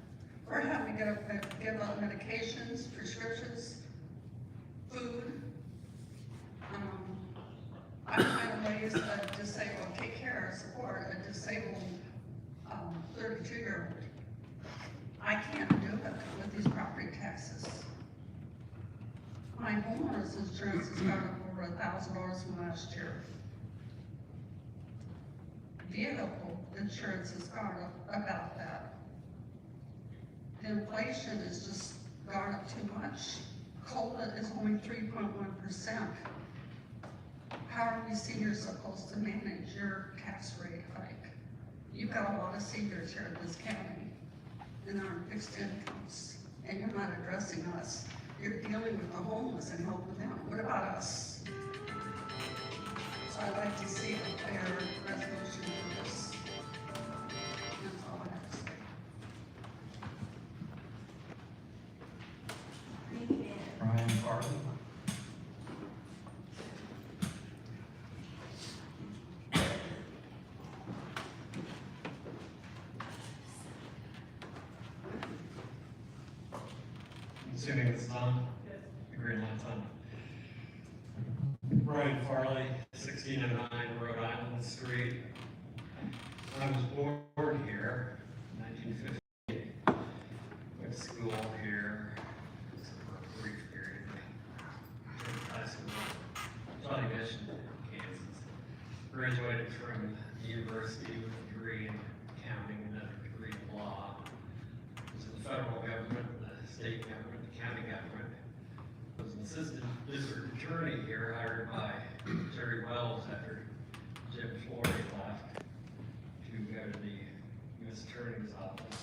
We're having to give out medications, prescriptions, food. I'm trying to raise a disabled, take care and support a disabled 32-year-old. I can't do it with these property taxes. My homeowner's insurance has gone up over $1,000 from last year. Vehicle insurance has gone up about that. The inflation has just gone up too much. COLA is only 3.1%. How are we seniors supposed to manage your tax rate hike? You've got a lot of seniors here in this county and on fixed incomes, and you're not addressing us. You're dealing with the homeless and helping them. What about us? So I'd like to see a fair resolution for this. That's all I have to say. Brian Farley. Assuming it's on, the green light's on. Brian Farley, 1609 Rhode Island Street. I was born here in 1958. Went to school here for a brief period. High school, Johnny Mission, Kansas. Graduated from the university with a degree in accounting and another degree in law. Was in the federal government, the state government, the county government. Was an assistant district attorney here, hired by Jerry Wells after Jim Flory left to go to the U.S. Attorney's Office.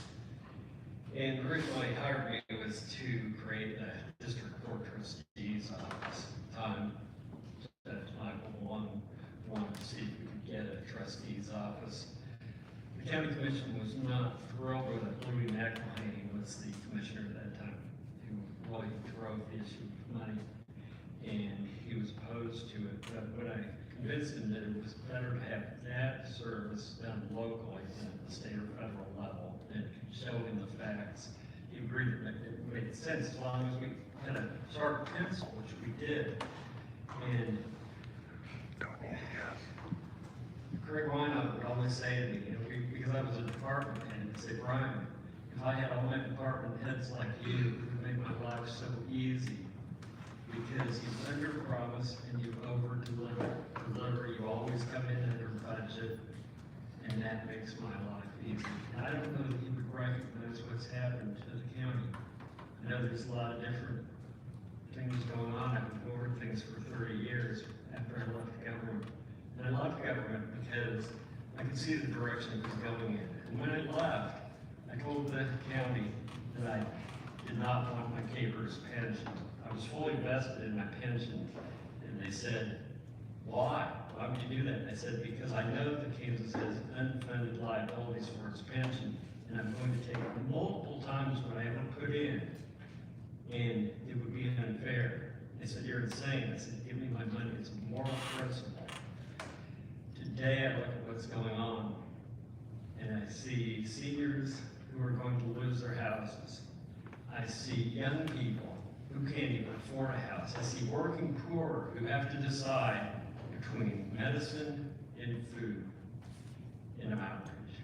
And originally hired me was to create the district court trustee's office. At the time, wanted to see if we could get a trustee's office. The county commission was not thrilled with it. Louis McElhaney was the commissioner at that time, who really drove the issue of money, and he was opposed to it. But when I convinced him that it was better to have that service done locally than at the state or federal level, and could show him the facts, he agreed that it made sense as long as we had a sharp pencil, which we did. And Craig Wynot would always say to me, because I was a department head, he'd say, Brian, if I had all my department heads like you, it would make my life so easy. Because you under promise and you over deliver. You always come in under budget, and that makes my life easy. And I don't know that you would recognize what's happened to the county. I know there's a lot of different things going on. I've been over things for 30 years after I left government. And I left government because I could see the direction it was going in. And when I left, I told the county that I did not want my caper's pension. I was fully vested in my pension. And they said, why? Why would you do that? And I said, because I know that Kansas has unfunded liabilities for its pension, and I'm going to take multiple times what I haven't put in, and it would be unfair. They said, you're insane. I said, give me my money. It's a moral principle. Today, I look at what's going on, and I see seniors who are going to lose their houses. I see young people who can't even afford a house. I see working poor who have to decide between medicine and food. And I'm outraged.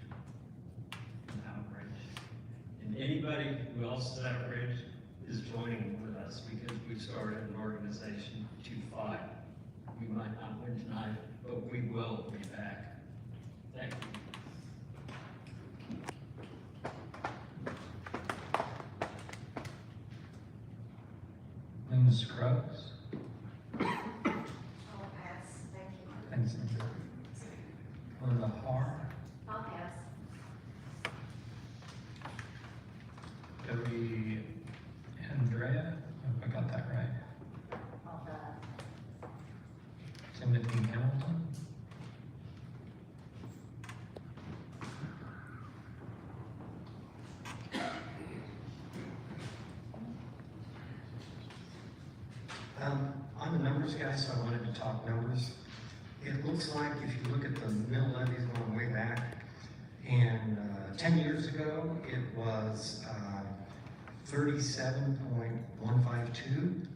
I'm outraged. And anybody who else is outraged is joining with us because we've started an organization to fight. We might not win tonight, but we will be back. Thank you. I'm a numbers guy, so I wanted to talk numbers. It looks like if you look at the mill levies going way back, and 10 years ago, it was 37.152,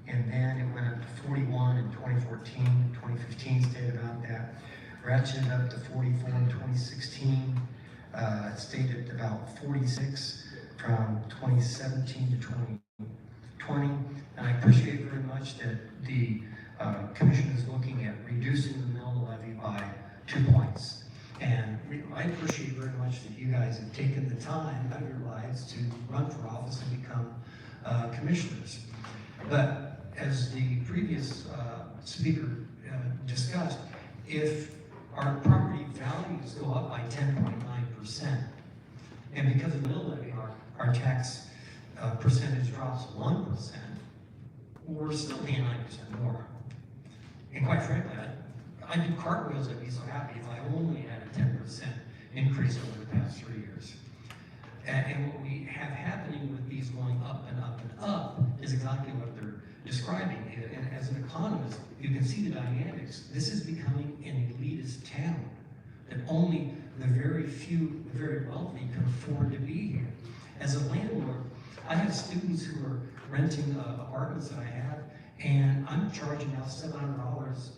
and then it went up to 41 in 2014, 2015 stayed about that, ratcheted up to 44 in 2016, it stayed at about 46 from 2017 to 2020, and I appreciate very much that the Commission is looking at reducing the mill levy by 2 points. And I appreciate very much that you guys have taken the time out of your lives to run for office and become commissioners. But as the previous speaker discussed, if our property values go up by 10.9%, and because of the mill levy, our tax percentage drops 1%, we're still paying 9% more. And quite frankly, I'd do cartwheels, I'd be so happy if I only had a 10% increase over the past 3 years. And what we have happening with these going up and up and up is exactly what they're describing. And as an economist, you can see the dynamics. This is becoming an elitist town that only the very few, the very wealthy can afford to be here. As a landlord, I have students who are renting apartments that I have, and I'm charging now $700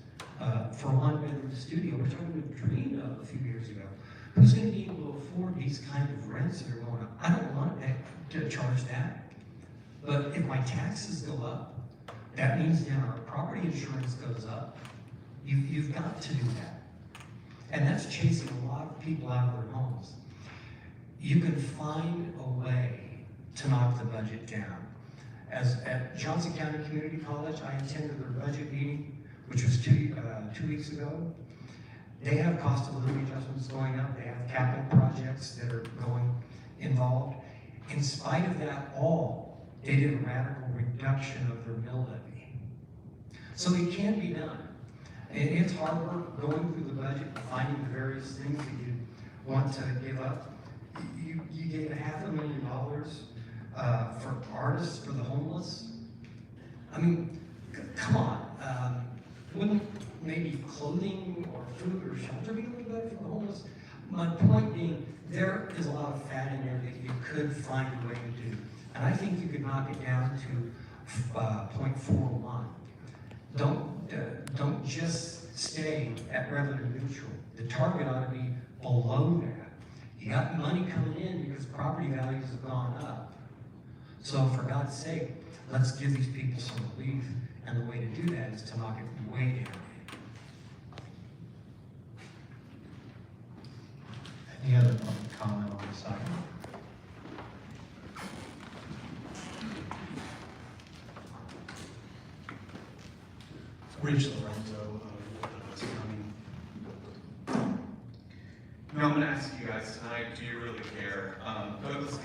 for a one-bedroom studio, which I would have dreamed of a few years ago. Who's going to be able to afford these kind of rents that are going up? I don't want to charge that. But if my taxes go up, that means then our property insurance goes up. You've got to do that. And that's chasing a lot of people out of their homes. You can find a way to knock the budget down. As at Johnson County Community College, I attended their budget meeting, which was 2 weeks ago. They have cost of living adjustments going up. They have capital projects that are involved. In spite of that all, they did a radical reduction of their mill levy. So it can be done. And it's hard work going through the budget and finding the various things that you want to give up. You gave $500,000 for artists, for the homeless. I mean, come on. Wouldn't maybe clothing or food or shelter be a little better for the homeless? My point being, there is a lot of fat in there that you could find a way to do. And I think you could knock it down to 0.41. Don't just stay at revenue neutral. The target ought to be below that. You got money coming in because property values have gone up. So for God's sake, let's give these people some relief. And the way to do that is to knock it way down. Any other public comment on this item? Rich Lorenzo of Douglas County. I'm going to ask you guys tonight, do you really care? Douglas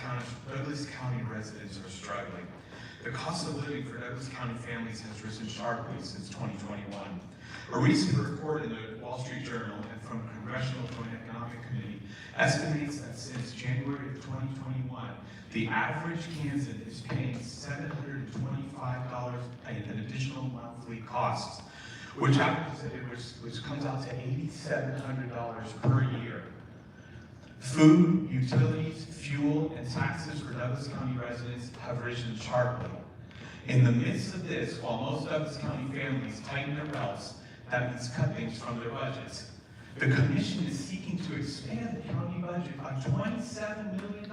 County residents are struggling. The cost of living for Douglas County families has risen sharply since 2021. A recent report in the Wall Street Journal and from the Congressional Joint Economic Committee estimates that since January of 2021, the average Kansan is paying $725 in additional monthly costs, which comes out to $8,700 per year. Food, utilities, fuel, and taxes for Douglas County residents have risen sharply. In the midst of this, while most Douglas County families tighten their belts, that means cut things from their budgets. The Commission is seeking to expand the county budget by $27 million.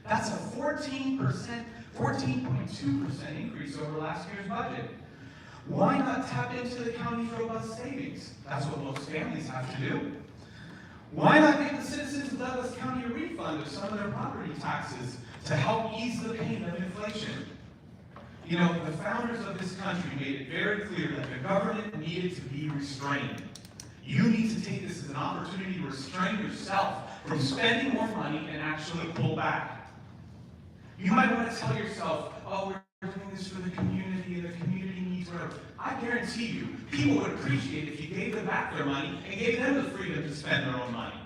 That's a 14.2% increase over last year's budget. Why not tap into the county's robust savings? That's what most families have to do. Why not give the citizens of Douglas County a refund of some of their property taxes to help ease the pain of inflation? You know, the founders of this country made it very clear that the government needed to be restrained. You need to take this as an opportunity to restrain yourself from spending more money and actually pull back. You might want to tell yourself, oh, we're doing this for the community and the community needs whatever. I guarantee you, people would appreciate if you gave them back their money and gave them the freedom to spend their own money.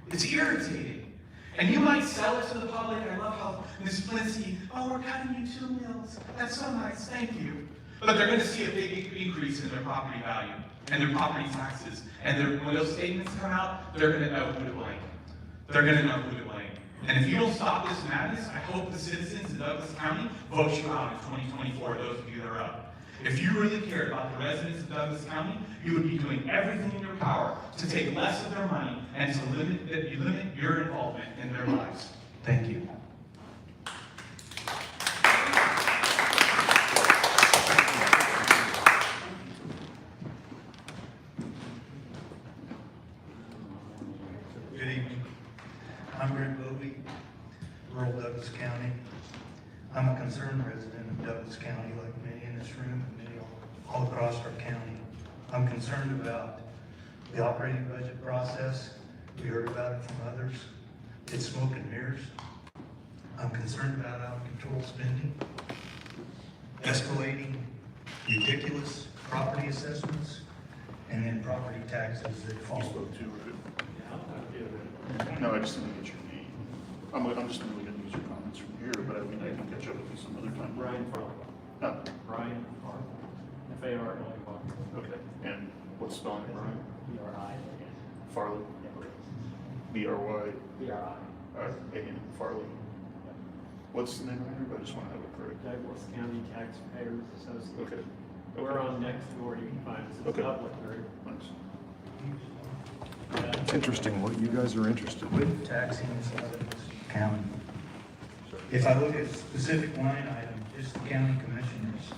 It's irritating. And you might sell it to the public. I love how Ms. Flincy, oh, we're cutting you 2 mills. That's so nice, thank you. But they're gonna see a big increase in their property value and their property taxes. And when those statements come out, they're gonna know who to blame. They're gonna know who to blame. And if you don't stop this madness, I hope the citizens of Douglas County vote you out in 2024, those of you that are up. If you really cared about the residents of Douglas County, you would be doing everything in your power to take less of their money and to limit your involvement in their lives. Thank you. Good evening. I'm Greg Bovee, rural Douglas County. I'm a concerned resident of Douglas County, like many in this room and many all across our county. I'm concerned about the operating budget process. We heard about it from others. It's smoke and mirrors. I'm concerned about out of control spending, escalating ridiculous property assessments, and then property taxes that fall. No, I just didn't get your name. I'm just really gonna use your comments from here, but I mean, I can catch up with you some other time. Brian Farley. Huh? Brian Farley. F-A-R-L-Y. Okay, and what's spelling it, Brian? B-R-I. Farley? Okay. B-R-Y? B-R-I. A-N, Farley. What's the name of it? I just wanna have it correct. Douglas County Taxpayers Association. Okay. We're on next door, you can find us in the public group. Thanks. It's interesting what you guys are interested in. With taxing Douglas County. If I look at specific line item, just the county commissioners,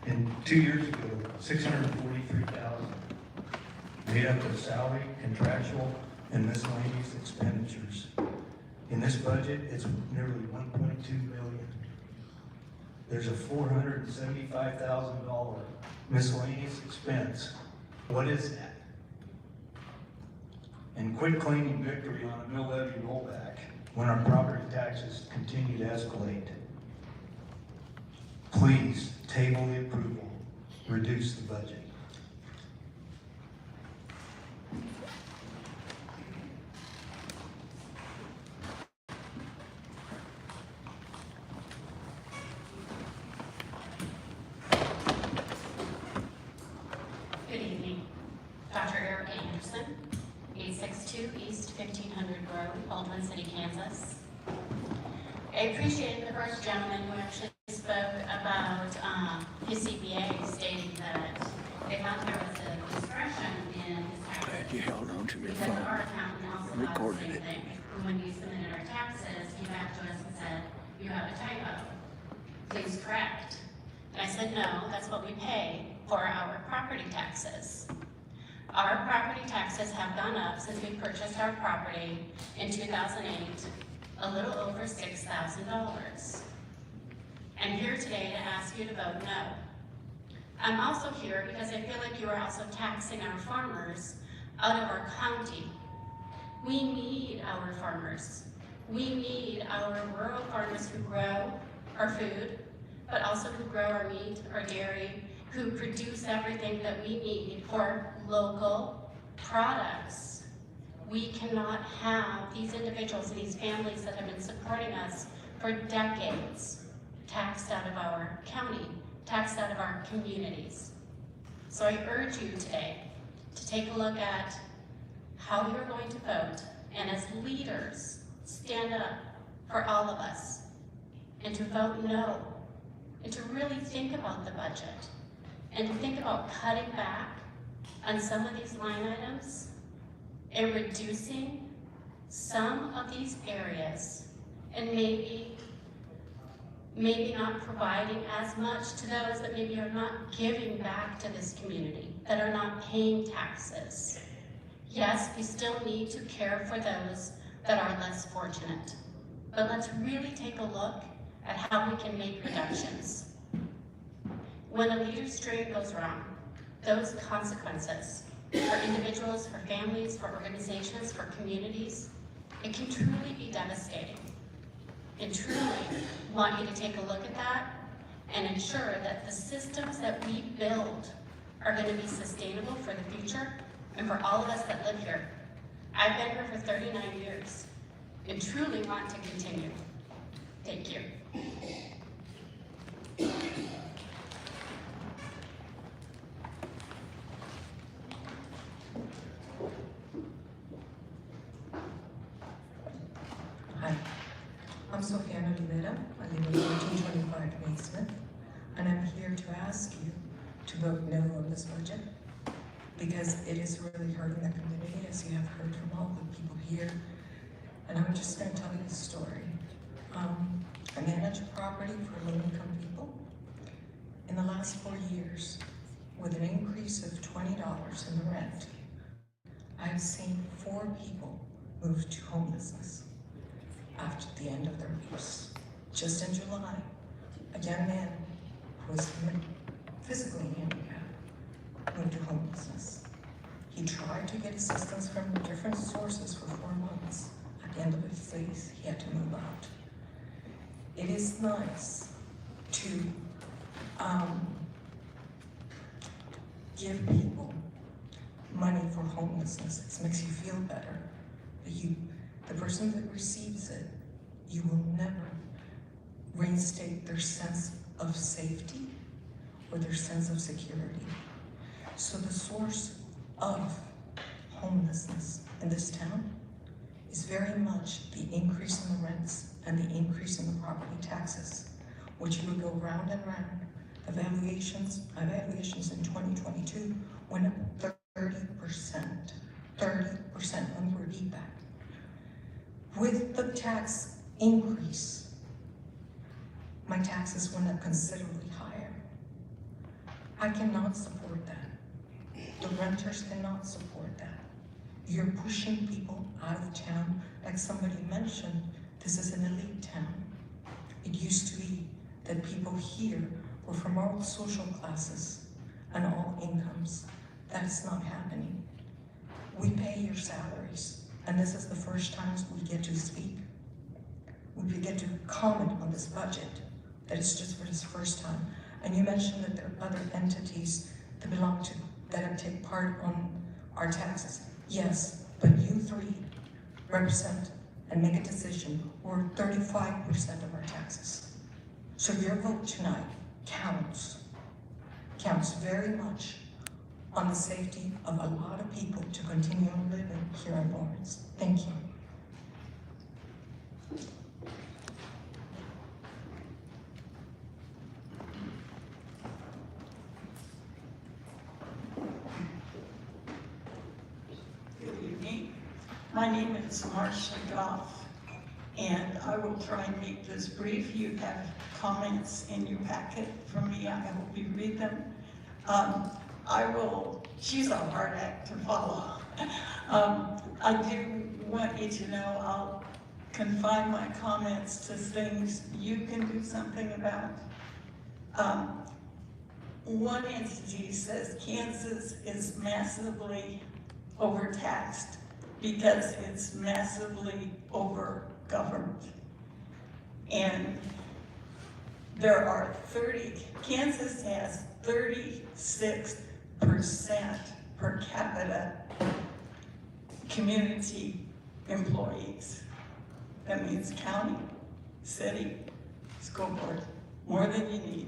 in 2 years ago, $643,000 made up of salary, contractual, and miscellaneous expenditures. In this budget, it's nearly $1.2 million. There's a $475,000 miscellaneous expense. What is that? And quit claiming victory on a mill levy rollback when our property taxes continue to escalate. Please table the approval, reduce the budget. Good evening. Dr. Eric Anderson, 862 East 1500 Road, Baldwin City, Kansas. I appreciated the first gentleman who actually spoke about his CPA stating that they found there was a discretion in his taxes. You held on to your Because phone. our accountant also thought the Recorded same it. thing. When we submitted our taxes, he back to us and said, you have a typo. Please correct. And I said, no, that's what we pay for our property taxes. Our property taxes have gone up since we purchased our property in 2008, a little over $6,000. I'm here today to ask you to vote no. I'm also here because I feel like you are also taxing our farmers out of our county. We need our farmers. We need our rural farmers who grow our food, but also who grow our meat, our dairy, who produce everything that we need for local products. We cannot have these individuals and these families that have been supporting us for decades taxed out of our county, taxed out of our communities. So I urge you today to take a look at how you're going to vote, and as leaders, stand up for all of us, and to vote no, and to really think about the budget, and to think about cutting back on some of these line items and reducing some of these areas, and maybe not providing as much to those that maybe are not giving back to this community, that are not paying taxes. Yes, we still need to care for those that are less fortunate, but let's really take a look at how we can make reductions. When a leader's dream goes wrong, those consequences for individuals, for families, for organizations, for communities, it can truly be devastating. And truly want you to take a look at that and ensure that the systems that we build are going to be sustainable for the future and for all of us that live here. I've been here for 39 years and truly want to continue. Thank you. Hi, I'm Sofiana Rivera. I live in 1425 Maidstone, and I'm here to ask you to vote no on this budget because it is really hurting the community, as you have heard from all the people here. And I'm just going to tell you a story. I manage a property for low-income people. In the last 4 years, with an increase of $20 in the rent, I've seen 4 people move to homelessness after the end of their lease. Just in July, a young man who was physically handicapped moved to homelessness. He tried to get assistance from different sources for 4 months. At the end of his lease, he had to move out. It is nice to give people money for homelessness. It makes you feel better. But the person that receives it, you will never reinstate their sense of safety or their sense of security. So the source of homelessness in this town is very much the increase in the rents and the increase in the property taxes, which would go round and round. Evaluations in 2022 went up 30%, and we're deep back. With the tax increase, my taxes went up considerably higher. I cannot support that. The renters cannot support that. You're pushing people out of town. Like somebody mentioned, this is an elite town. It used to be that people here were from all social classes and all incomes. That is not happening. We pay your salaries, and this is the first time we get to speak. We get to comment on this budget. That is just for this first time. And you mentioned that there are other entities that belong to, that take part on our taxes. Yes, but you 3 represent and make a decision or 35% of our taxes. So your vote tonight counts very much on the safety of a lot of people to continue living here in Lawrence. Thank you. Good evening. My name is Marcia Goff, and I will try and make this brief. You have comments in your packet from me. I hope you read them. She's a hard act to follow. I do want you to know I'll confine my comments to things you can do something about. One entity says Kansas is massively overtaxed because it's massively over-governed. And there are Kansas has 36% per capita community employees. That means county, city, school board, more than you need.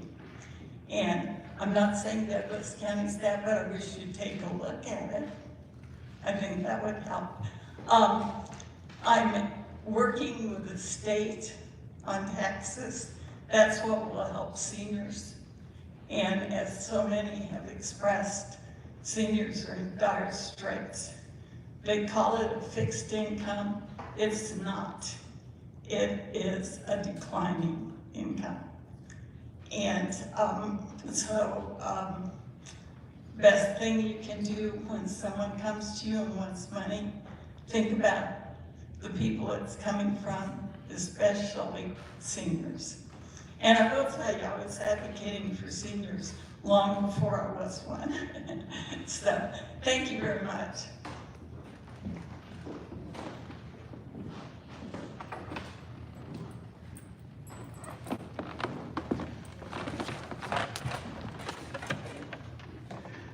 And I'm not saying that Douglas County's that, but I wish you'd take a look at it. I think that would help. I'm working with the state on taxes. That's what will help seniors. And as so many have expressed, seniors are in dire straits. They call it a fixed income. It's not. It is a declining income. And best thing you can do when someone comes to you and wants money, think about the people it's coming from, especially seniors. And I will tell you, I was advocating for seniors long before I was one. So, thank you very much.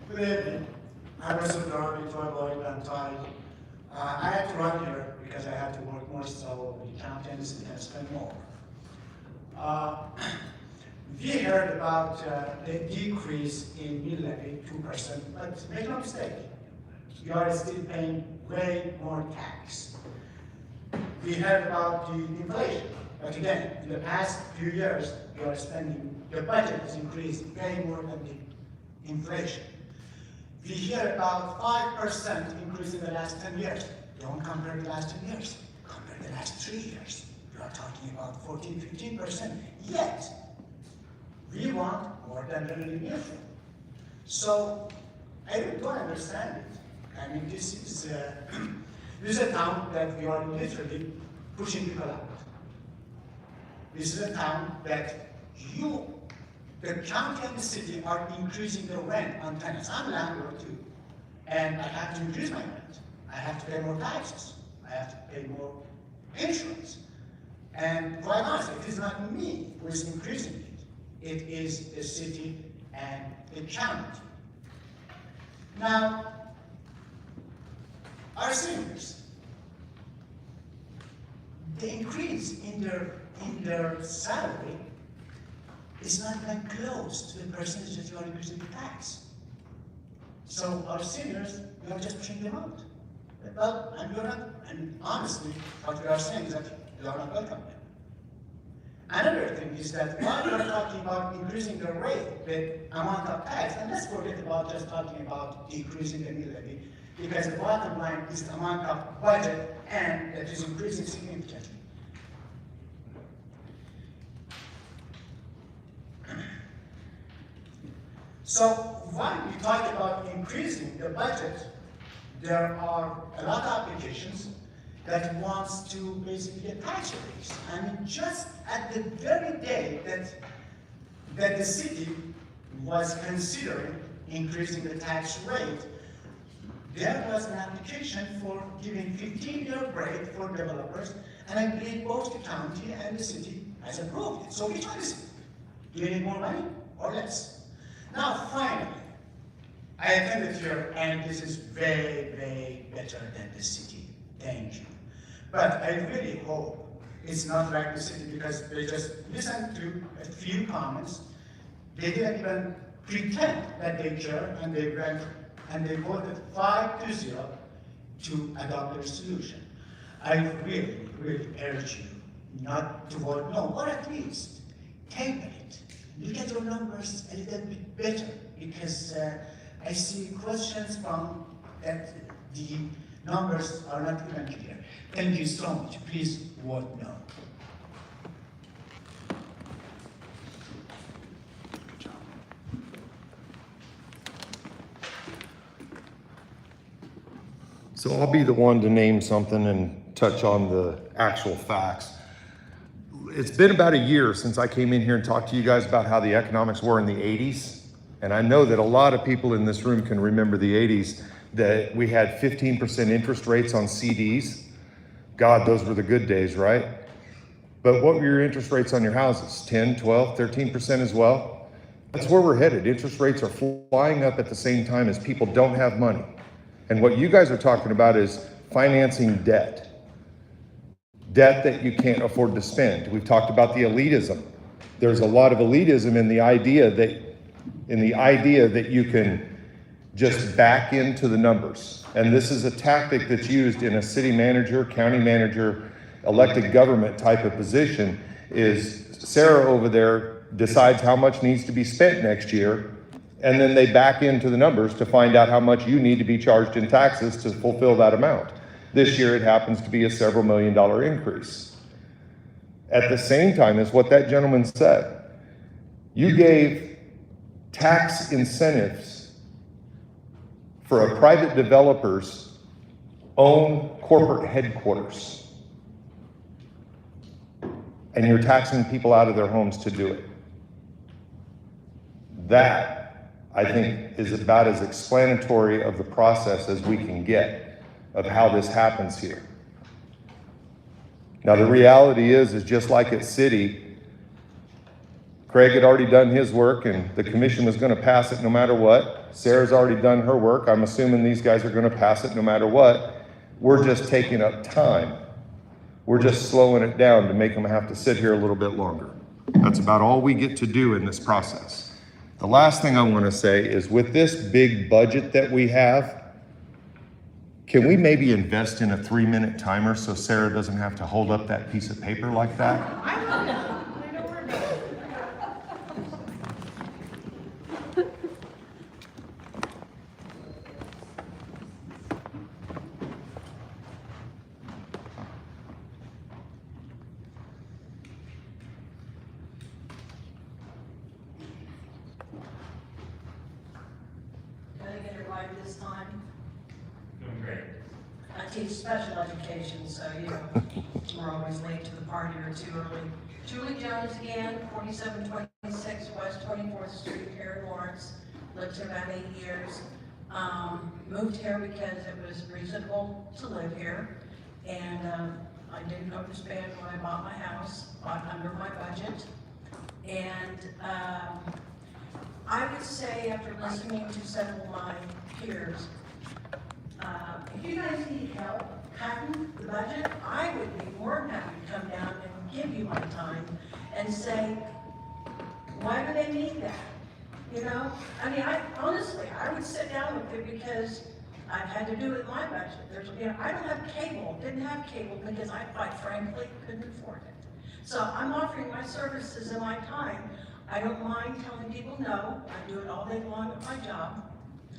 Good evening. I was in the Army for a long time. I had to run here because I had to work more, so the accountants can spend more. We heard about the decrease in mill levy 2%, but make no mistake, you are still paying way more tax. We heard about the inflation, but again, in the past few years, you are spending, your budget has increased way more than the inflation. We hear about 5% increase in the last 10 years. Don't compare the last 10 years, compare the last 3 years. You are talking about 14, 15%, yet we want more than revenue neutral. So I don't understand it. I mean, this is a town that we are literally pushing people out. This is a town that the county and the city are increasing the rent on tenants. I'm a landlord too, and I have to increase my rent. I have to pay more taxes. I have to pay more insurance. And quite honestly, it is not me who is increasing it. It is the city and the county. Now, our seniors, the increase in their salary is not even close to the percentage that you are increasing the tax. So our seniors, we are just pushing them out. Well, and honestly, what we are saying is that you are not welcome there. Another thing is that while we are talking about increasing the rate, the amount of tax, and let's forget about just talking about decreasing the mill levy, because the bottom line is the amount of budget and that is increasing significantly. So when we talk about increasing the budget, there are a lot of applications that wants to basically get tax raise. I mean, just at the very day that the city was considering increasing the tax rate, there was an application for giving 15-year break for developers, and I believe both the county and the city has approved it. So which one is it? Do you need more money or less? Now, finally, I attended here, and this is very, very better than the city. Thank you. But I really hope it's not like the city, because they just listened to a few comments. They didn't even pretend that they care, and they went and they voted 5-0 to adopt their solution. I really, really urge you not to vote no, or at least table it. Look at your numbers a little bit better, because I see questions from that the numbers are not even clear. Thank you so much. Please vote no. So I'll be the one to name something and touch on the actual facts. It's been about a year since I came in here and talked to you guys about how the economics were in the 80s. And I know that a lot of people in this room can remember the 80s, that we had 15% interest rates on CDs. God, those were the good days, right? But what were your interest rates on your houses? 10, 12, 13% as well? That's where we're headed. Interest rates are flying up at the same time as people don't have money. And what you guys are talking about is financing debt. Debt that you can't afford to spend. We've talked about the elitism. There's a lot of elitism in the idea that you can just back into the numbers. And this is a tactic that's used in a city manager, county manager, elected government type of position. Is Sarah over there decides how much needs to be spent next year, and then they back into the numbers to find out how much you need to be charged in taxes to fulfill that amount. This year it happens to be a several $million increase. At the same time as what that gentleman said, you gave tax incentives for a private developer's own corporate headquarters, and you're taxing people out of their homes to do it. That, I think, is about as explanatory of the process as we can get of how this happens here. Now, the reality is just like at city, Craig had already done his work and the commission was going to pass it no matter what. Sarah's already done her work. I'm assuming these guys are going to pass it no matter what. We're just taking up time. We're just slowing it down to make them have to sit here a little bit longer. That's about all we get to do in this process. The last thing I want to say is with this big budget that we have, can we maybe invest in a 3-minute timer so Sarah doesn't have to hold up that piece of paper like that? I love that. I know where about it. Did I get it right this time? Doing great. I teach special education, so you know, we're always late to the party or too early. Julie Jones again, 4726 West 24th Street here in Lawrence. Lived here about 8 years. Moved here because it was reasonable to live here. And I didn't overspend when I bought my house, bought under my budget. And I would say after listening to several of my peers, if you guys need help cutting the budget, I would be more than happy to come down and give you my time and say, why do they need that? You know, I mean, honestly, I would sit down with it because I've had to do it in my budget. I don't have cable, didn't have cable because I quite frankly couldn't afford it. So I'm offering my services and my time. I don't mind telling people no. I do it all day long at my job.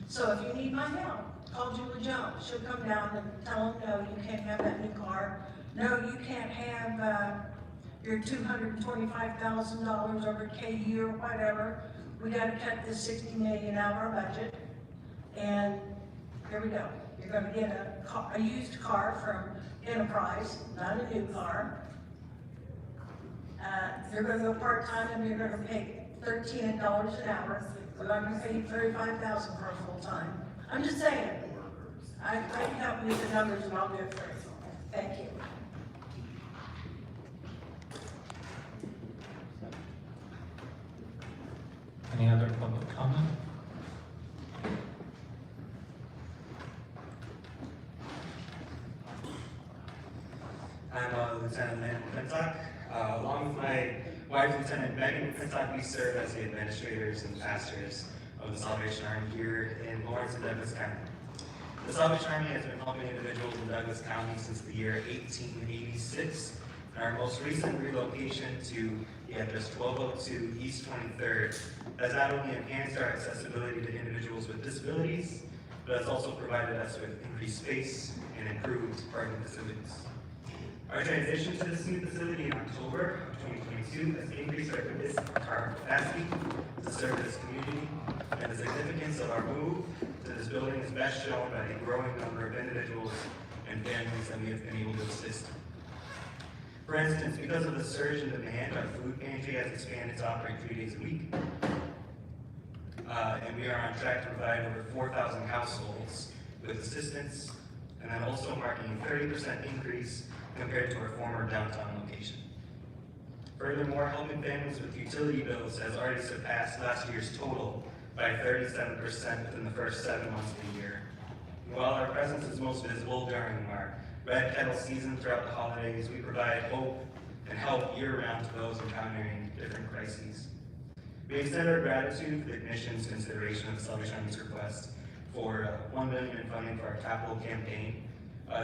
So if you need my help, call Julie Jones. She'll come down and tell them, no, you can't have that new car. No, you can't have your $225,000 over KU or whatever. We got to cut this $60 million out of our budget. And here we go. You're going to get a used car from Enterprise, not a new car. You're going to go part-time and you're going to pay $13 an hour. We're not going to pay you $35,000 for a full-time. I'm just saying. I can help you with the numbers and I'll do it for you. Thank you. Any other public comment? I'm Lieutenant Landon McClintock. Along with my wife, Lieutenant Megan McClintock, we serve as the administrators and pastors of the Salvation Army here in Lawrence and Douglas County. The Salvation Army has been helping individuals in Douglas County since the year 1886. And our most recent relocation to the address 1202 East 23rd has not only enhanced our accessibility to individuals with disabilities, but has also provided us with increased space and improved parking facilities. Our transition to this new facility in October of 2022 has increased our capacity to serve this community, and the significance of our move to this building is best shown by the growing number of individuals and families that we have been able to assist. For instance, because of the surge in demand, our food pantry has expanded to operate 3 days a week. And we are on track to provide over 4,000 households with assistance, and then also marking a 30% increase compared to our former downtown location. Furthermore, helping families with utility bills has already surpassed last year's total by 37% within the first 7 months of the year. While our presence is most visible during our red kettle season throughout the holidays, we provide hope and help year-round to those encountering different crises. We extend our gratitude for the Commission's consideration of the Salvation Army's request for $1 million in funding for our capital campaign.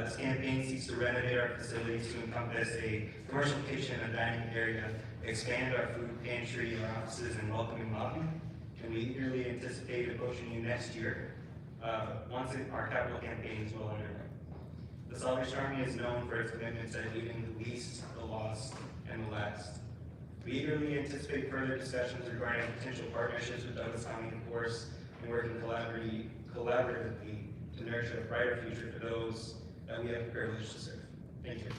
This campaign seeks to renovate our facilities to encompass a commercial kitchen and dining area, expand our food pantry, our offices, and welcoming lobby. And we eagerly anticipate approaching you next year once our capital campaign is well underway. The Salvation Army is known for its commitment to aiding the least, the lost, and the last. We eagerly anticipate further discussions regarding potential partnerships with Douglas County, of course, and working collaboratively to nurture a brighter future for those that we have the privilege to serve. Thank you.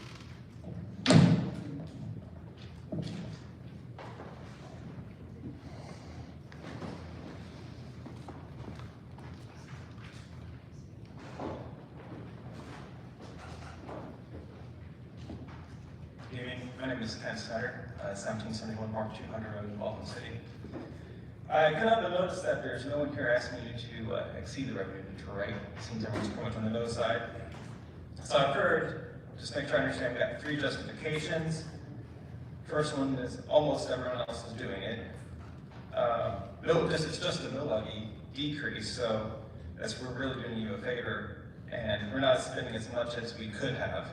Good evening. My name is Ken Snyder, 1771 Mark 200 Road in Baltimore City. I could not but notice that there's no one here asking you to exceed the revenue neutral rate. It seems everyone's pretty much on the no side. So I've heard, just make sure I understand, we got 3 justifications First one is almost everyone else is doing it. It's just a mill levy decrease, so we're really doing you a favor, and we're not spending as much as we could have.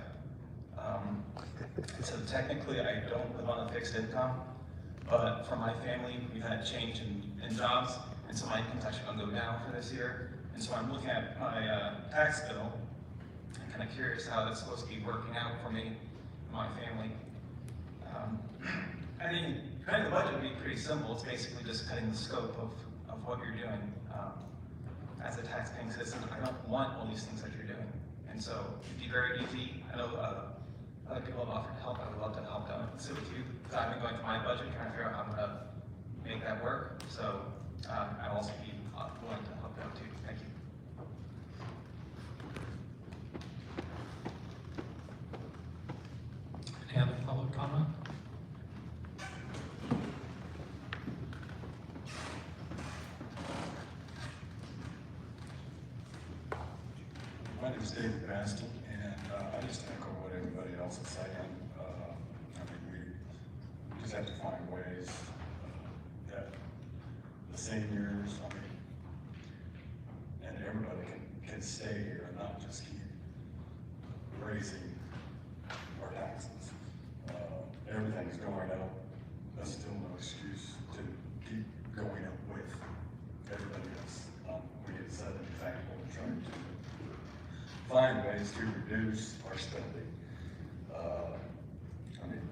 So technically, I don't live on a fixed income, but for my family, we've had change in jobs, and so my income's actually gonna go down for this year. And so I'm looking at my tax bill. I'm kind of curious how that's supposed to be working out for me and my family. I mean, cutting the budget would be pretty simple. It's basically just cutting the scope of what you're doing. As a tax-paying citizen, I don't want all these things that you're doing. And so it'd be very easy. I know other people have offered help. I would love to help them. So with you, because I've been going through my budget, trying to figure out how I'm going to make that work. So I'll also be willing to help out too. Thank you. Any other public comment? My name is David Baston, and I just echo what everybody else is saying. I mean, we just have to find ways that the seniors, and everybody can stay here and not just keep raising our taxes. Everything's going up. That's still no excuse to keep going up with everybody else. We need to set an example and try to find ways to reduce our spending. I mean,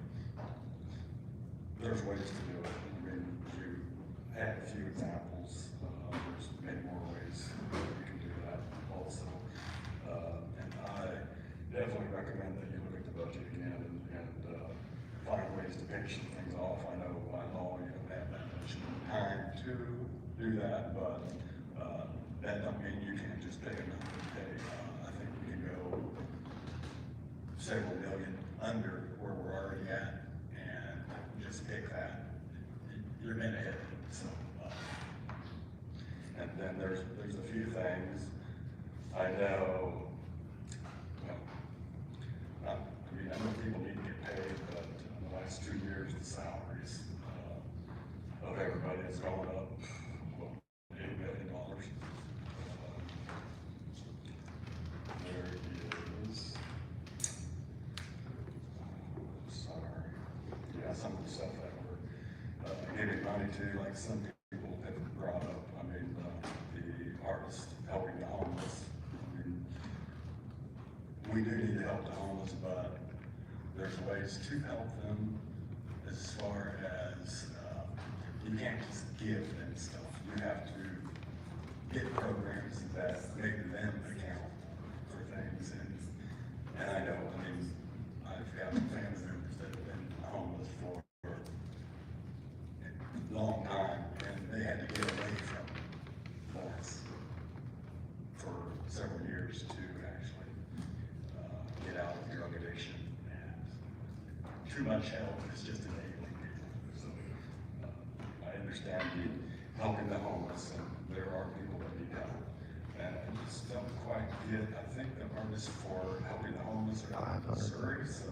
there's ways to do it. I mean, you had a few examples. There's many more ways we can do that also. And I definitely recommend that you look at the budget again and find ways to pay some things off. I know by law you don't have that much time to do that, but that don't mean you can't just pick another pay. I think we can go several million under where we're already at and just pick that. You're in ahead. So, and then there's a few things I know. Well, I know people need to get paid, but in the last 2 years, the salaries of everybody has gone up, well, $8 million. There is, sorry, yeah, some of the stuff that we're giving money to, like some people have brought up, I mean, the artist helping the homeless. I mean, we do need to help the homeless, but there's ways to help them as far as you can't just give them stuff. You have to get programs that make them account for things. And I know, I mean, I've got family members that have been homeless for a long time, and they had to get away from Lawrence for several years to actually get out of drug addiction. And too much help is just enabling people. So I understand you helping the homeless, and there are people that need help. And I just don't quite get, I think the artists for helping the homeless are out in Missouri, so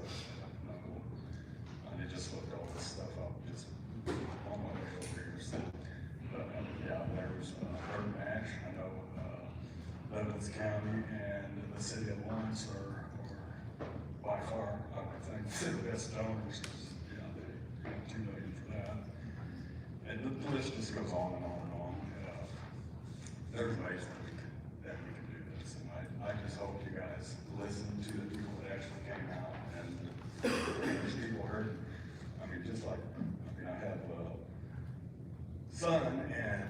I just looked all this stuff up just on my way over here. So, yeah, there's Urban Ash. I know Lebanon County and the city of Lawrence are by far, I would think, the best donors, because they got $2 million for that. And the list just goes on and on and on. There's ways that we can do this, and I just hope you guys listen to the people that actually came out, and there's people heard. I mean, just like, I have a son, and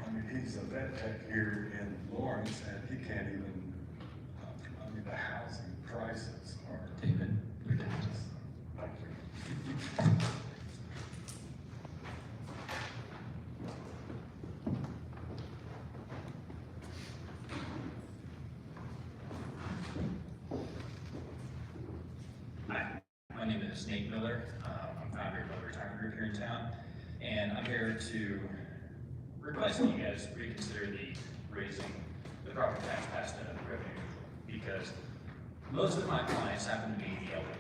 I mean, he's a vet tech here in Lawrence, and he can't even, I mean, the housing prices are David, ridiculous. Thank you. Hi, my name is Nate Miller. I'm founder of a retirement group here in town, and I'm here to request that you guys reconsider the raising the property tax past the revenue neutral, because most of my clients happen to be the elderly.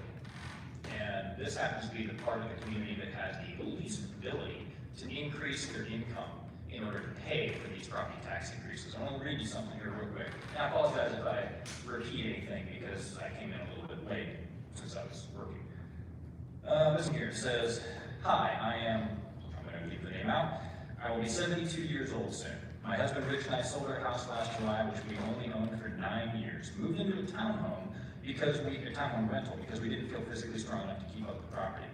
And this happens to be the part of the community that has the least ability to increase their income in order to pay for these property tax increases. I want to read you something here real quick. And I apologize if I repeat anything because I came in a little bit late since I was working. This one here says, "Hi, I'm going to leave the name out. I will be 72 years old soon. My husband Rich and I sold our house last July, which we only owned for 9 years. Moved into a townhome rental because we didn't feel physically strong enough to keep up the property.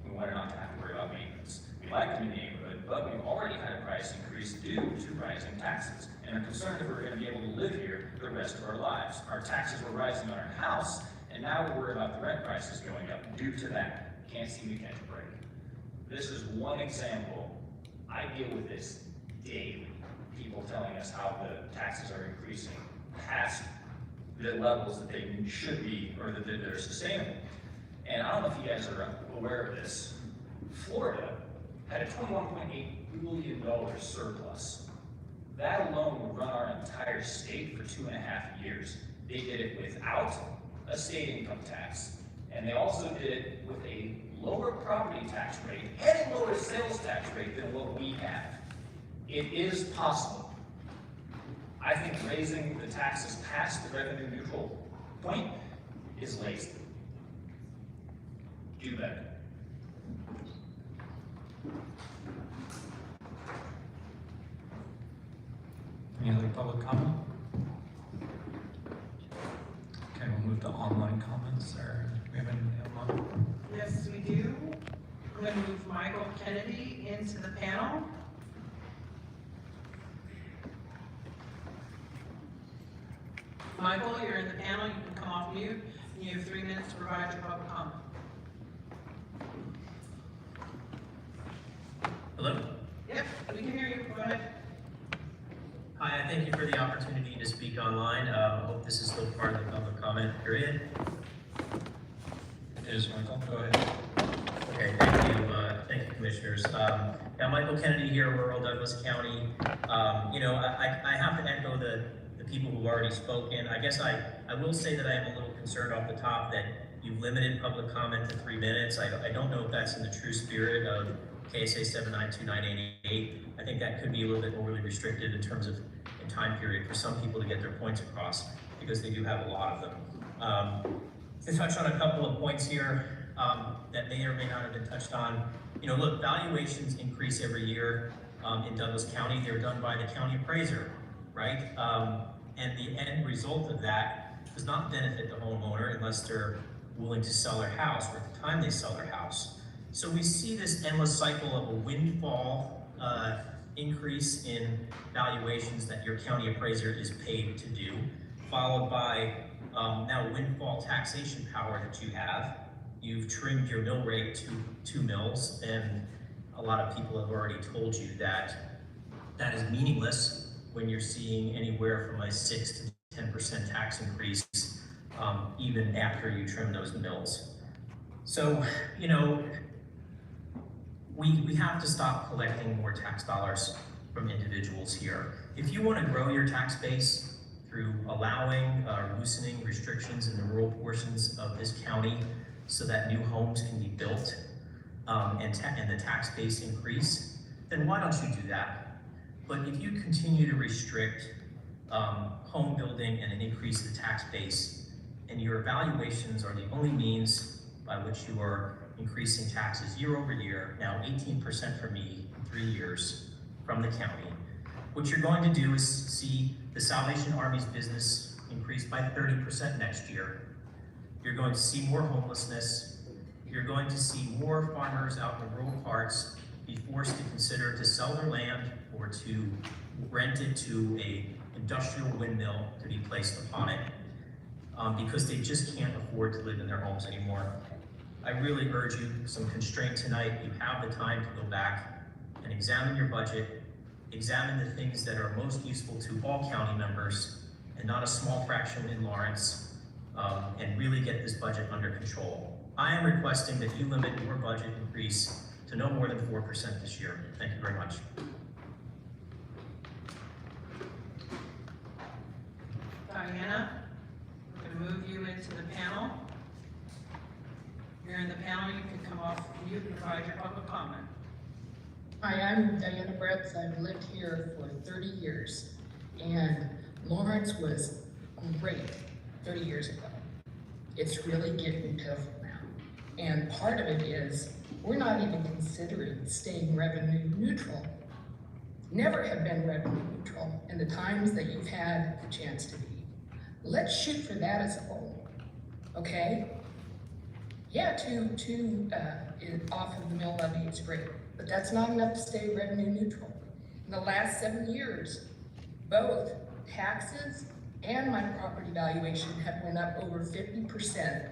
We wanted not to have to worry about maintenance. We like the new neighborhood, but we've already had a price increase due to rising taxes and are concerned if we're going to be able to live here the rest of our lives. Our taxes were rising on our house, and now we're worried about the rent prices going up due to that. Can't seem to catch a break." This is one example. I deal with this daily. People telling us how the taxes are increasing past the levels that they should be or that they're sustainable. And I don't know if you guys are aware of this. Florida had a $21.8 billion surplus. That alone would run our entire state for 2.5 years. They did it without a state income tax, and they also did it with a lower property tax rate and a lower sales tax rate than what we have. It is possible. I think raising the taxes past the revenue neutral point is lazy. Do better. Any other public comment? Okay, we'll move to online comments. Or do we have any online? Yes, we do. I'm going to move Michael Kennedy into the panel. Michael, you're in the panel. You can come off mute. You have 3 minutes to provide your public comment. Hello? Yep, we can hear you. Go ahead. Hi, thank you for the opportunity to speak online. I hope this is still part of the public comment period. It is, Michael. Go ahead. Okay, thank you, commissioners. Yeah, Michael Kennedy here, rural Douglas County. I have to echo the people who've already spoken. I guess I will say that I am a little concerned off the top that you've limited public comment to 3 minutes. I don't know if that's in the true spirit of KSA 79298. I think that could be a little bit overly restricted in terms of time period for some people to get their points across, because they do have a lot of them. To touch on a couple of points here that may or may not have been touched on. Look, valuations increase every year in Douglas County. They're done by the county appraiser, right? And the end result of that does not benefit the homeowner unless they're willing to sell their house or at the time they sell their house. So we see this endless cycle of a windfall increase in valuations that your county appraiser is paid to do, followed by now windfall taxation power that you have. You've trimmed your mill rate to 2 mills, and a lot of people have already told you that that is meaningless when you're seeing anywhere from a 6 to 10% tax increase, even after you trim those mills. So, we have to stop collecting more tax dollars from individuals here. If you want to grow your tax base through allowing loosening restrictions in the rural portions of this county so that new homes can be built and the tax base increase, then why don't you do that? But if you continue to restrict home building and an increase in the tax base, and your evaluations are the only means by which you are increasing taxes year over year, now 18% for me in 3 years from the county, what you're going to do is see the Salvation Army's business increase by 30% next year. You're going to see more homelessness. You're going to see more farmers out in the rural parts be forced to consider to sell their land or to rent it to a industrial windmill to be placed upon it because they just can't afford to live in their homes anymore. I really urge you some constraint tonight. You have the time to go back and examine your budget, examine the things that are most useful to all county members and not a small fraction in Lawrence, and really get this budget under control. I am requesting that you limit your budget increase to no more than 4% this year. Thank you very much. Diana, we're going to move you into the panel. You're you're in the panel, you can come off mute and provide your public comment. Hi, I'm Diana Bretz. I've lived here for 30 years, and Lawrence was great 30 years ago. It's really getting tough now. And part of it is we're not even considering staying revenue neutral. Never have been revenue neutral in the times that you've had the chance to be. Let's shoot for that as a goal, okay? Yeah, off of the mill levy is great, but that's not enough to stay revenue neutral. In the last 7 years, both taxes and my property valuation have went up over 50%.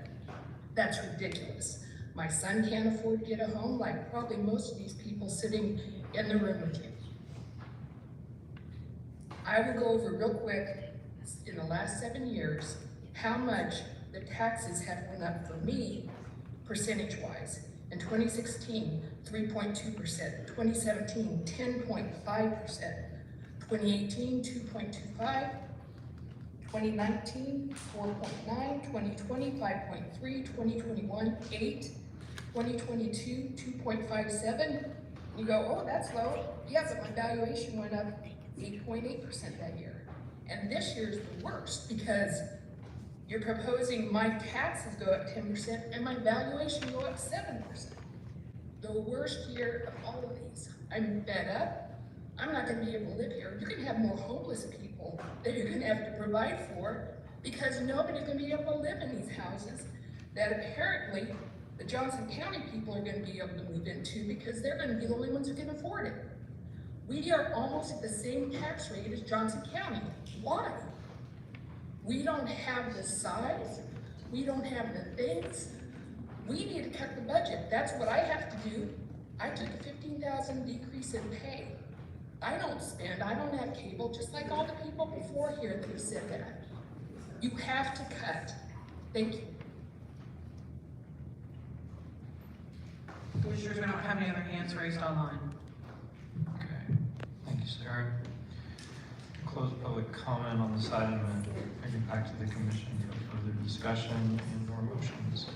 That's ridiculous. My son can't afford to get a home like probably most of these people sitting in the room with you. I will go over real quick, in the last 7 years, how much the taxes have went up for me, percentage-wise. In 2016, 3.2%, 2017, 10.5%, 2018, 2.25%, 2019, 4.9%, 2020, 5.3%, 2021, 8%, 2022, 2.57%. You go, oh, that's low. Yeah, but my valuation went up 8.8% that year. And this year's the worst because you're proposing my taxes go up 10% and my valuation go up 7%. The worst year of all of these. I'm fed up. I'm not gonna be able to live here. You're gonna have more homeless people that you're gonna have to provide for because nobody's gonna be able to live in these houses that apparently the Johnson County people are gonna be able to move into because they're gonna be the only ones who can afford it. We are almost at the same tax rate as Johnson County. Why? We don't have the size, we don't have the things. We need to cut the budget. That's what I have to do. I took a $15,000 decrease in pay. I don't spend, I don't have cable, just like all the people before here that have said that. You have to cut. Thank you. Commissioners, we don't have any other hands raised online. Thank you, Sarah. Close public comment on this item and bring it back to the commission for further discussion and or motions.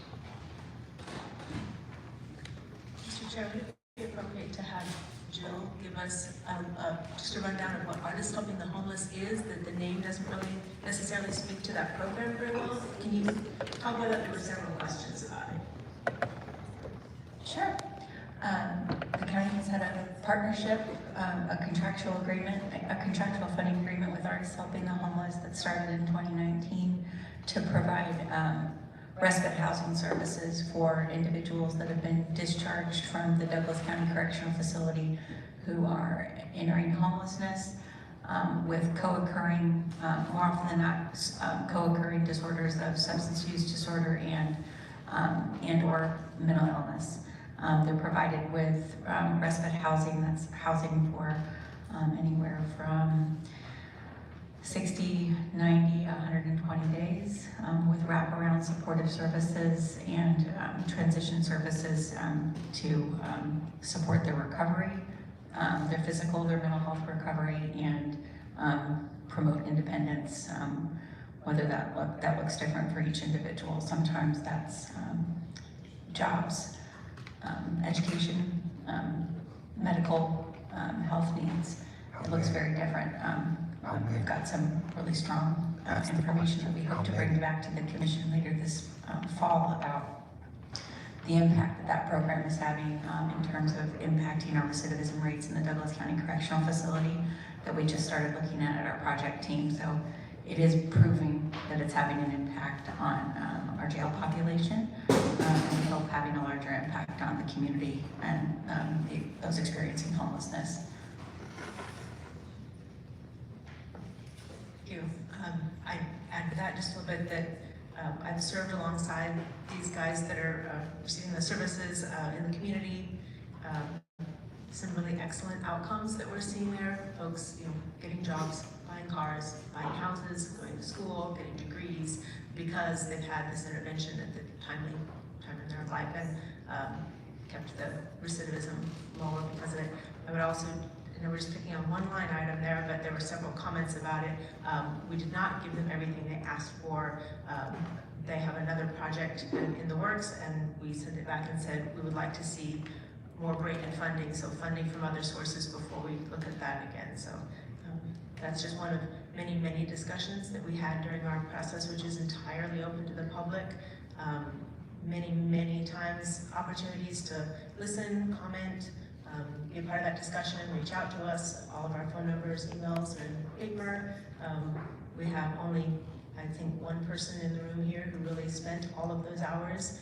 Mr. Chair, would it be appropriate to have Jill give us just a rundown of what Artists Helping the Homeless is, that the name doesn't really necessarily speak to that program very well? Can you talk about that? There were several questions about it. Sure. The county has had a partnership, a contractual funding agreement with Artists Helping the Homeless that started in 2019 to provide respite housing services for individuals that have been discharged from the Douglas County Correctional Facility who are entering homelessness with co-occurring, more often than not, co-occurring disorders of substance use disorder and or mental illness. They're provided with respite housing, that's housing for anywhere from 60, 90, 120 days with wraparound supportive services and transition services to support their recovery, their physical, their mental health recovery, and promote independence, whether that looks different for each individual. Sometimes that's jobs, education, medical, health needs. It looks very different. We've got some really strong information that we hope to bring back to the commission later this fall about the impact that program is having in terms of impacting our recidivism rates in the Douglas County Correctional Facility that we just started looking at our project team. So it is proving that it's having an impact on our jail population and we hope having a larger impact on the community and those experiencing homelessness. Thank you. I add to that just a little bit that I've served alongside these guys that are receiving the services in the community. Some really excellent outcomes that we're seeing there. Folks, getting jobs, buying cars, buying houses, going to school, getting degrees, because they've had this intervention at the timely time in their life and kept the recidivism lower because of it. I would also I know we're just picking on one line item there, but there were several comments about it. We did not give them everything they asked for. They have another project in the works, and we sent it back and said we would like to see more break-in funding, so funding from other sources before we look at that again. So that's just one of many, many discussions that we had during our process, which is entirely open to the public. Many, many times opportunities to listen, comment, be a part of that discussion, reach out to us. All of our phone numbers, emails, and paper. We have only, I think, one person in the room here who really spent all of those hours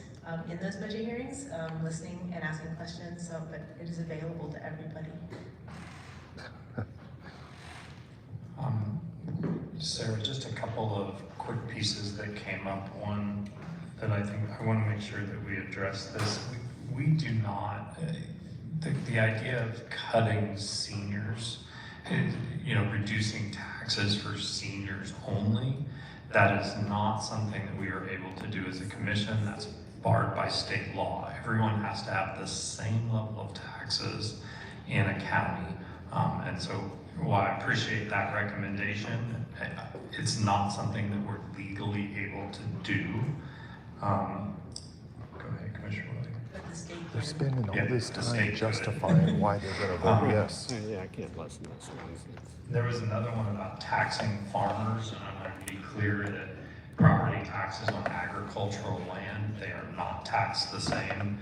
in those budget hearings, listening and asking questions, so, but it is available to everybody. Sarah, just a couple of quick pieces that came up. One that I think I want to make sure that we address this. We do not, the idea of cutting seniors, reducing taxes for seniors only, that is not something that we are able to do as a commission. That's barred by state law. Everyone has to have the same level of taxes in a county. And so while I appreciate that recommendation, it's not something that we're legally able to do. Go ahead, Commissioner Willie. They're spending all this time justifying why they're going to vote yes. Yeah, I can't listen to this nonsense. There was another one about taxing farmers, and I want to be clear that property taxes on agricultural land, they are not taxed the same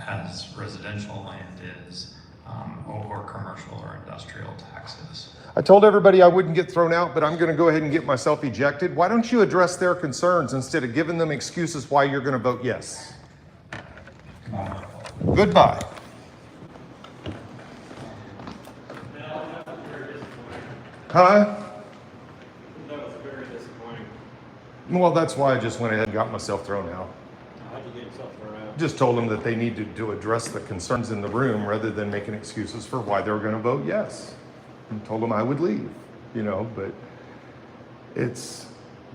as residential land is, or commercial or industrial taxes. I told everybody I wouldn't get thrown out, but I'm going to go ahead and get myself ejected. Why don't you address their concerns instead of giving them excuses why you're going to vote yes? Goodbye. Huh? That was very disappointing. Well, that's why I just went ahead and got myself thrown out. How'd you get yourself thrown out? Just told them that they needed to address the concerns in the room rather than making excuses for why they were going to vote yes. And told them I would leave, but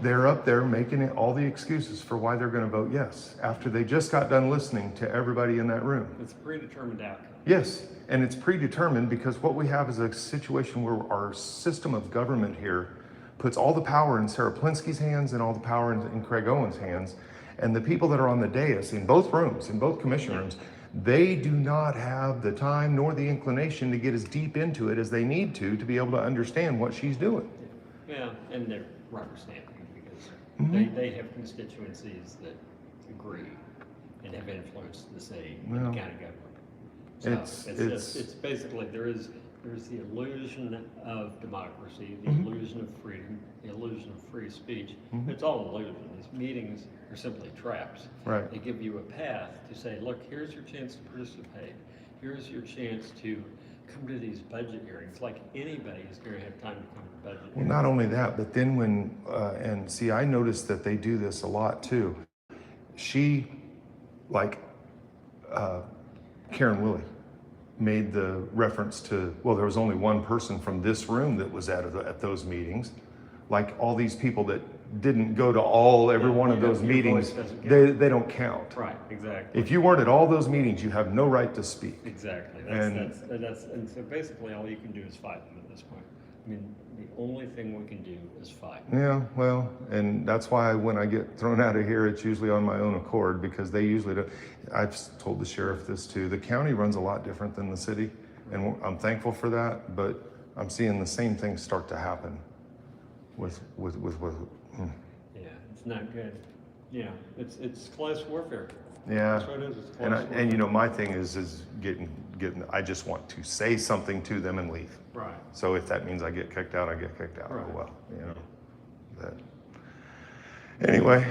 they're up there making all the excuses for why they're going to vote yes after they just got done listening to everybody in that room. It's a predetermined outcome. Yes, and it's predetermined because what we have is a situation where our system of government here puts all the power in Sarah Plinsky's hands and all the power in Craig Owen's hands. And the people that are on the dais in both rooms, in both commission rooms, they do not have the time nor the inclination to get as deep into it as they need to be able to understand what she's doing. Yeah, and they're rubber stamping because they have constituencies that agree and have influenced the city and the county government. So it's basically there's the illusion of democracy, the illusion of freedom, the illusion of free speech. It's all illusion. These meetings are simply traps. Right. They give you a path to say, look, here's your chance to participate. Here's your chance to come to these budget hearings. Like anybody is going to have time to come to budget hearings. Well, not only that, but then when, and see, I noticed that they do this a lot too. Karen Willie made the reference to, well, there was only one person from this room that was at those meetings. Like all these people that didn't go to every one of those meetings, they don't count. Right, exactly. If you weren't at all those meetings, you have no right to speak. Exactly. And so basically all you can do is fight them at this point. I mean, the only thing we can do is fight. Yeah, well, and that's why when I get thrown out of here, it's usually on my own accord because they usually do. I've told the sheriff this too. The county runs a lot different than the city, and I'm thankful for that, but I'm seeing the same things start to happen with Yeah, it's not good. Yeah, it's class warfare. Yeah, That's what it is. It's class warfare. and my thing is getting. I just want to say something to them and leave. Right. So if that means I get kicked out, I get kicked out. Right. Oh well, that. Anyway,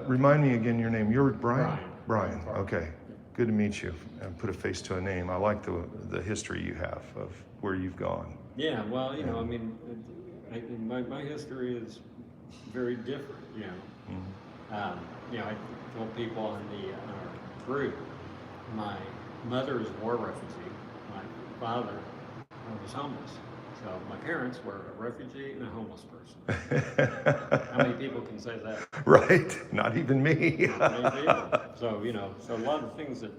remind me again your name. You're Brian. Brian. Okay. Good to meet you. And put a face to a name. I like the history you have of where you've gone. Yeah. Well, I mean, my history is very different. I told people in the group, my mother is a war refugee. My father was homeless. So my parents were a refugee and a homeless person. How many people can say that? Right. Not even me. Not many people. So, so a lot of things that,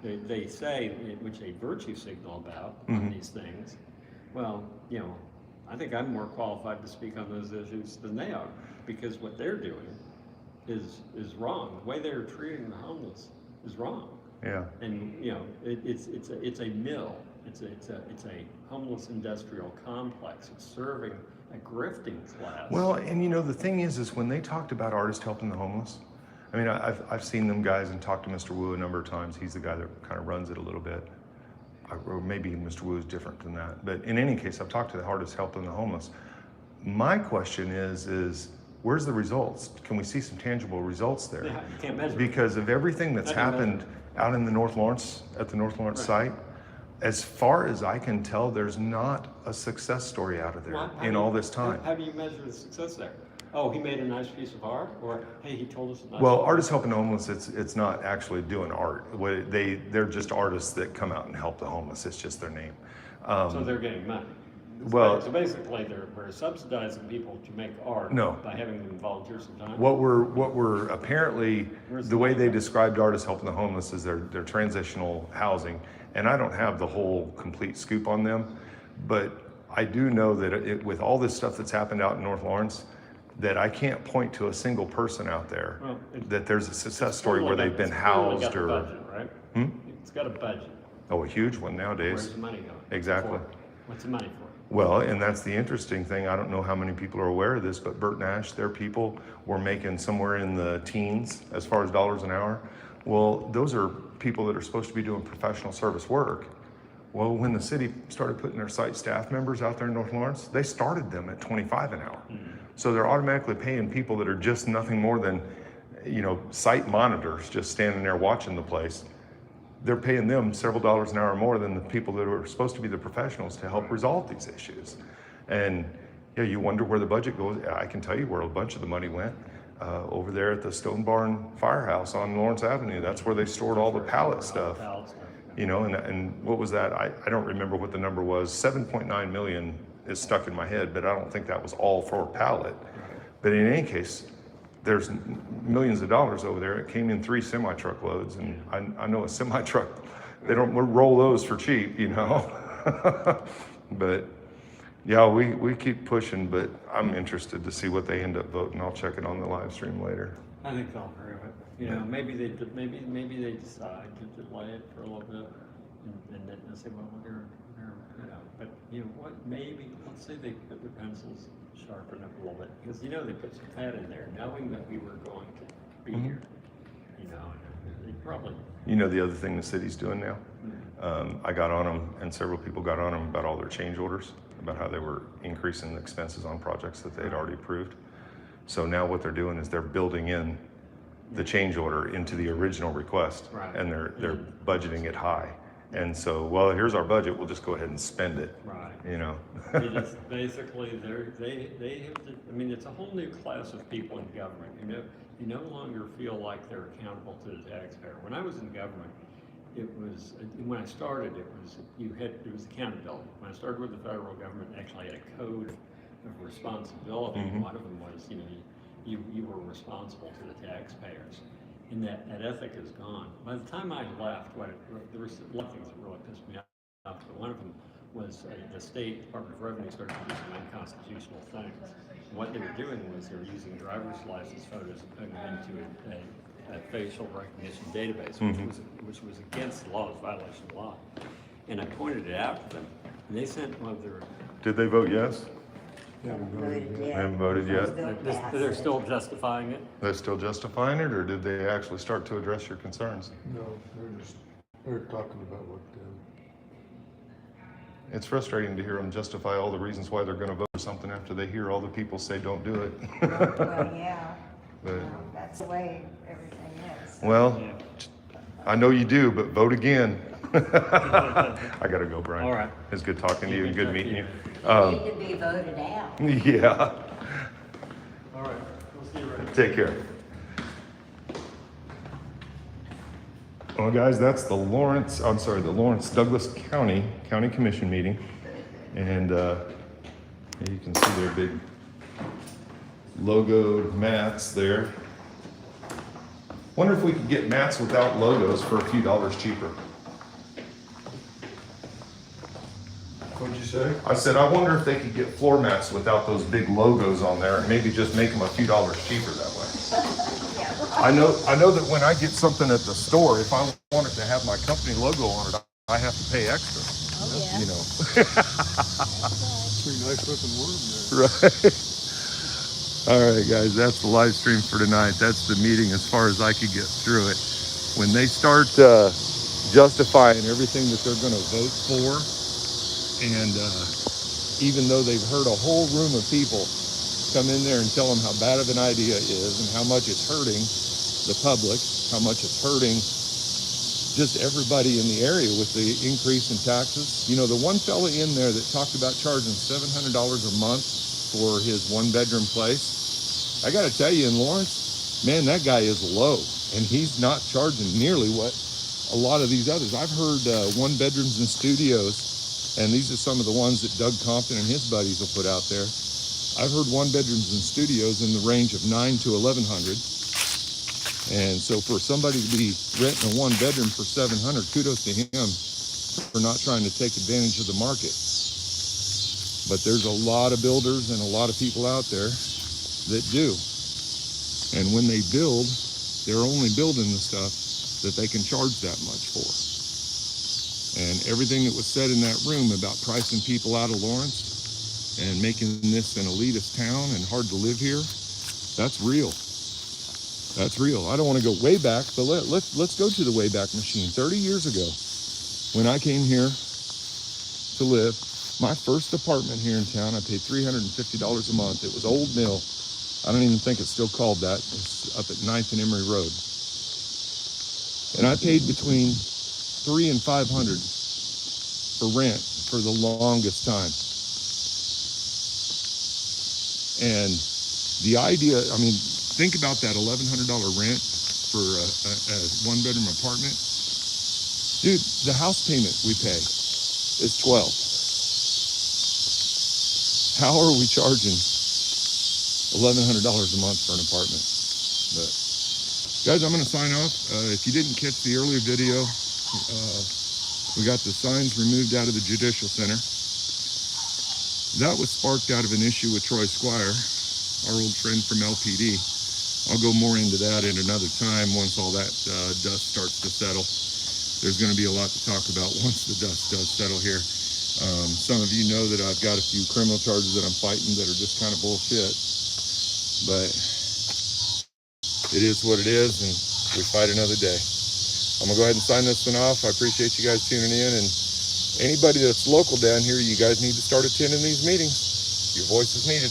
they say, which they virtue signal about on these things. Well, you know, I think I'm more qualified to speak on those issues than they are, because what they're doing is wrong. The way they're treating the homeless is wrong. Yeah. And you know, it's a mill. It's a homeless industrial complex. It's serving a grifting class. Well, and you know, the thing is when they talked about artists helping the homeless, I mean, I've seen them guys and talked to Mr. Wu a number of times. He's the guy that kind of runs it a little bit. Or maybe Mr. Wu is different than that. But in any case, I've talked to the artists helping the homeless. My question is where's the results? Can we see some tangible results there? Yeah, you can't measure it. Because of everything that's happened out in the North Lawrence, at the North Lawrence site, as far as I can tell, there's not a success story out of there in all this time. How do you measure the success there? Oh, he made a nice piece of art, or hey, he told us a nice Well, story. Artists Helping the Homeless, it's not actually doing art. They're just artists that come out and help the homeless. It's just their name. So they're getting money. So basically, we're subsidizing people to make art by having them volunteer some time. What we're apparently, the way they described Artists Helping the Homeless is their transitional housing. And I don't have the whole complete scoop on them, but I do know that with all this stuff that's happened out in North Lawrence, that I can't point to a single person out there that there's a success story where they've been housed or. Budget, right? It's got a budget. Oh, a huge one nowadays. Where's the money going? Exactly. What's the money for? Well, and that's the interesting thing. I don't know how many people are aware of this, but Bert Nash, their people were making somewhere in the teens as far as dollars an hour. Well, those are people that are supposed to be doing professional service work. Well, when the city started putting their site staff members out there in North Lawrence, they started them at $25 an hour. So they're automatically paying people that are just nothing more than, you know, site monitors, just standing there watching the place. They're paying them several dollars an hour more than the people that are supposed to be the professionals to help resolve these issues. And yeah, you wonder where the budget goes. I can tell you where a bunch of the money went. Over there at the Stone Barn Firehouse on Lawrence Avenue. That's where they stored all the pallet stuff. You know, and what was that? I don't remember what the number was. 7.9 million is stuck in my head, but I don't think that was all for pallet. But in any case, there's millions of dollars over there. It came in 3 semi-truck loads, and I know a semi-truck, they don't roll those for cheap, you know. But yeah, we keep pushing, but I'm interested to see what they end up voting. I'll check it on the live stream later. I think they'll approve it. You know, maybe they decide to delay it for a little bit, and then they'll say, well, we're you know, but you know what? Maybe let's say they put their pencils sharpen up a little bit, because you know they put some fat in there, knowing that we were going to be here. You know, they probably. You know the other thing the city's doing now? I got on them, and several people got on them about all their change orders, about how they were increasing the expenses on projects that they'd already approved. So now what they're doing is they're building in the change order into the original request, and they're budgeting it high. And so, well, here's our budget. We'll just go ahead and spend it. Right. You know. Basically, they have to. I mean, it's a whole new class of people in government. You know, you no longer feel like they're accountable to the taxpayer. When I was in government, it was when I started. It was accountability. When I started with the federal government, actually had a code of responsibility. One of them was, you know, you were responsible to the taxpayers. And that ethic is gone. By the time I left, there were a lot of things that really pissed me off, but one of them was the State Department of Revenue started producing unconstitutional things. And what they were doing was they were using driver's license photos and putting them into a facial recognition database, which was against the law, it was a violation of the law. And I pointed it out to them, and they sent one of their... Did they vote yes? They haven't voted yet. They're still justifying it? They're still justifying it, or did they actually start to address your concerns? No, they're talking about what It's frustrating to hear them justify all the reasons why they're going to vote for something after they hear all the people say don't do it. Well, yeah. But, That's the way everything is. well, I know you do, but vote again. I gotta go, Brian. All right. It's good talking to you and good meeting you. You need to be voted out. Yeah. All right. We'll see you right. Take care. Well, guys, that's the Lawrence Douglas County Commission meeting. And you can see their big logoed mats there. Wonder if we could get mats without logos for a few dollars cheaper. What'd you say? I said, I wonder if they could get floor mats without those big logos on there and maybe just make them a few dollars cheaper that way. I know that when I get something at the store, if I want it to have my company logo on it, I have to pay extra. Oh, yeah. You know. Pretty nice looking worm there. Right. All right, guys, that's the live stream for tonight. That's the meeting as far as I could get through it. When they start justifying everything that they're going to vote for, and even though they've heard a whole room of people come in there and tell them how bad of an idea it is and how much it's hurting the public, how much it's hurting just everybody in the area with the increase in taxes. You know, the one fella in there that talked about charging $700 a month for his one-bedroom place, I got to tell you, in Lawrence, man, that guy is low, and he's not charging nearly what a lot of these others. I've heard one-bedrooms and studios, and these are some of the ones that Doug Compton and his buddies will put out there. I've heard one-bedrooms and studios in the range of $900 to $1,100. And so for somebody to be renting a one-bedroom for $700, kudos to him for not trying to take advantage of the market. But there's a lot of builders and a lot of people out there that do. And when they build, they're only building the stuff that they can charge that much for. And everything that was said in that room about pricing people out of Lawrence and making this an elitist town and hard to live here, that's real. That's real. I don't want to go way back, but let's go to the Wayback Machine. 30 years ago, when I came here to live, my first apartment here in town, I paid $350 a month. It was Old Mill. I don't even think it's still called that. It's up at 9th and Emory Road. And I paid between $300 and $500 for rent for the longest time. And the idea, I mean, think about that $1,100 rent for a one-bedroom apartment. Dude, the house payment we pay is $12. How are we charging $1,100 a month for an apartment? But guys, I'm going to sign off. If you didn't catch the earlier video, we got the signs removed out of the Judicial Center. That was sparked out of an issue with Troy Squire, our old friend from LPD. I'll go more into that at another time once all that dust starts to settle. There's going to be a lot to talk about once the dust does settle here. Some of you know that I've got a few criminal charges that I'm fighting that are just kind of bullshit. But it is what it is, and we fight another day. I'm going to go ahead and sign this one off. I appreciate you guys tuning in, and anybody that's local down here, you guys need to start attending these meetings. Your voice is needed.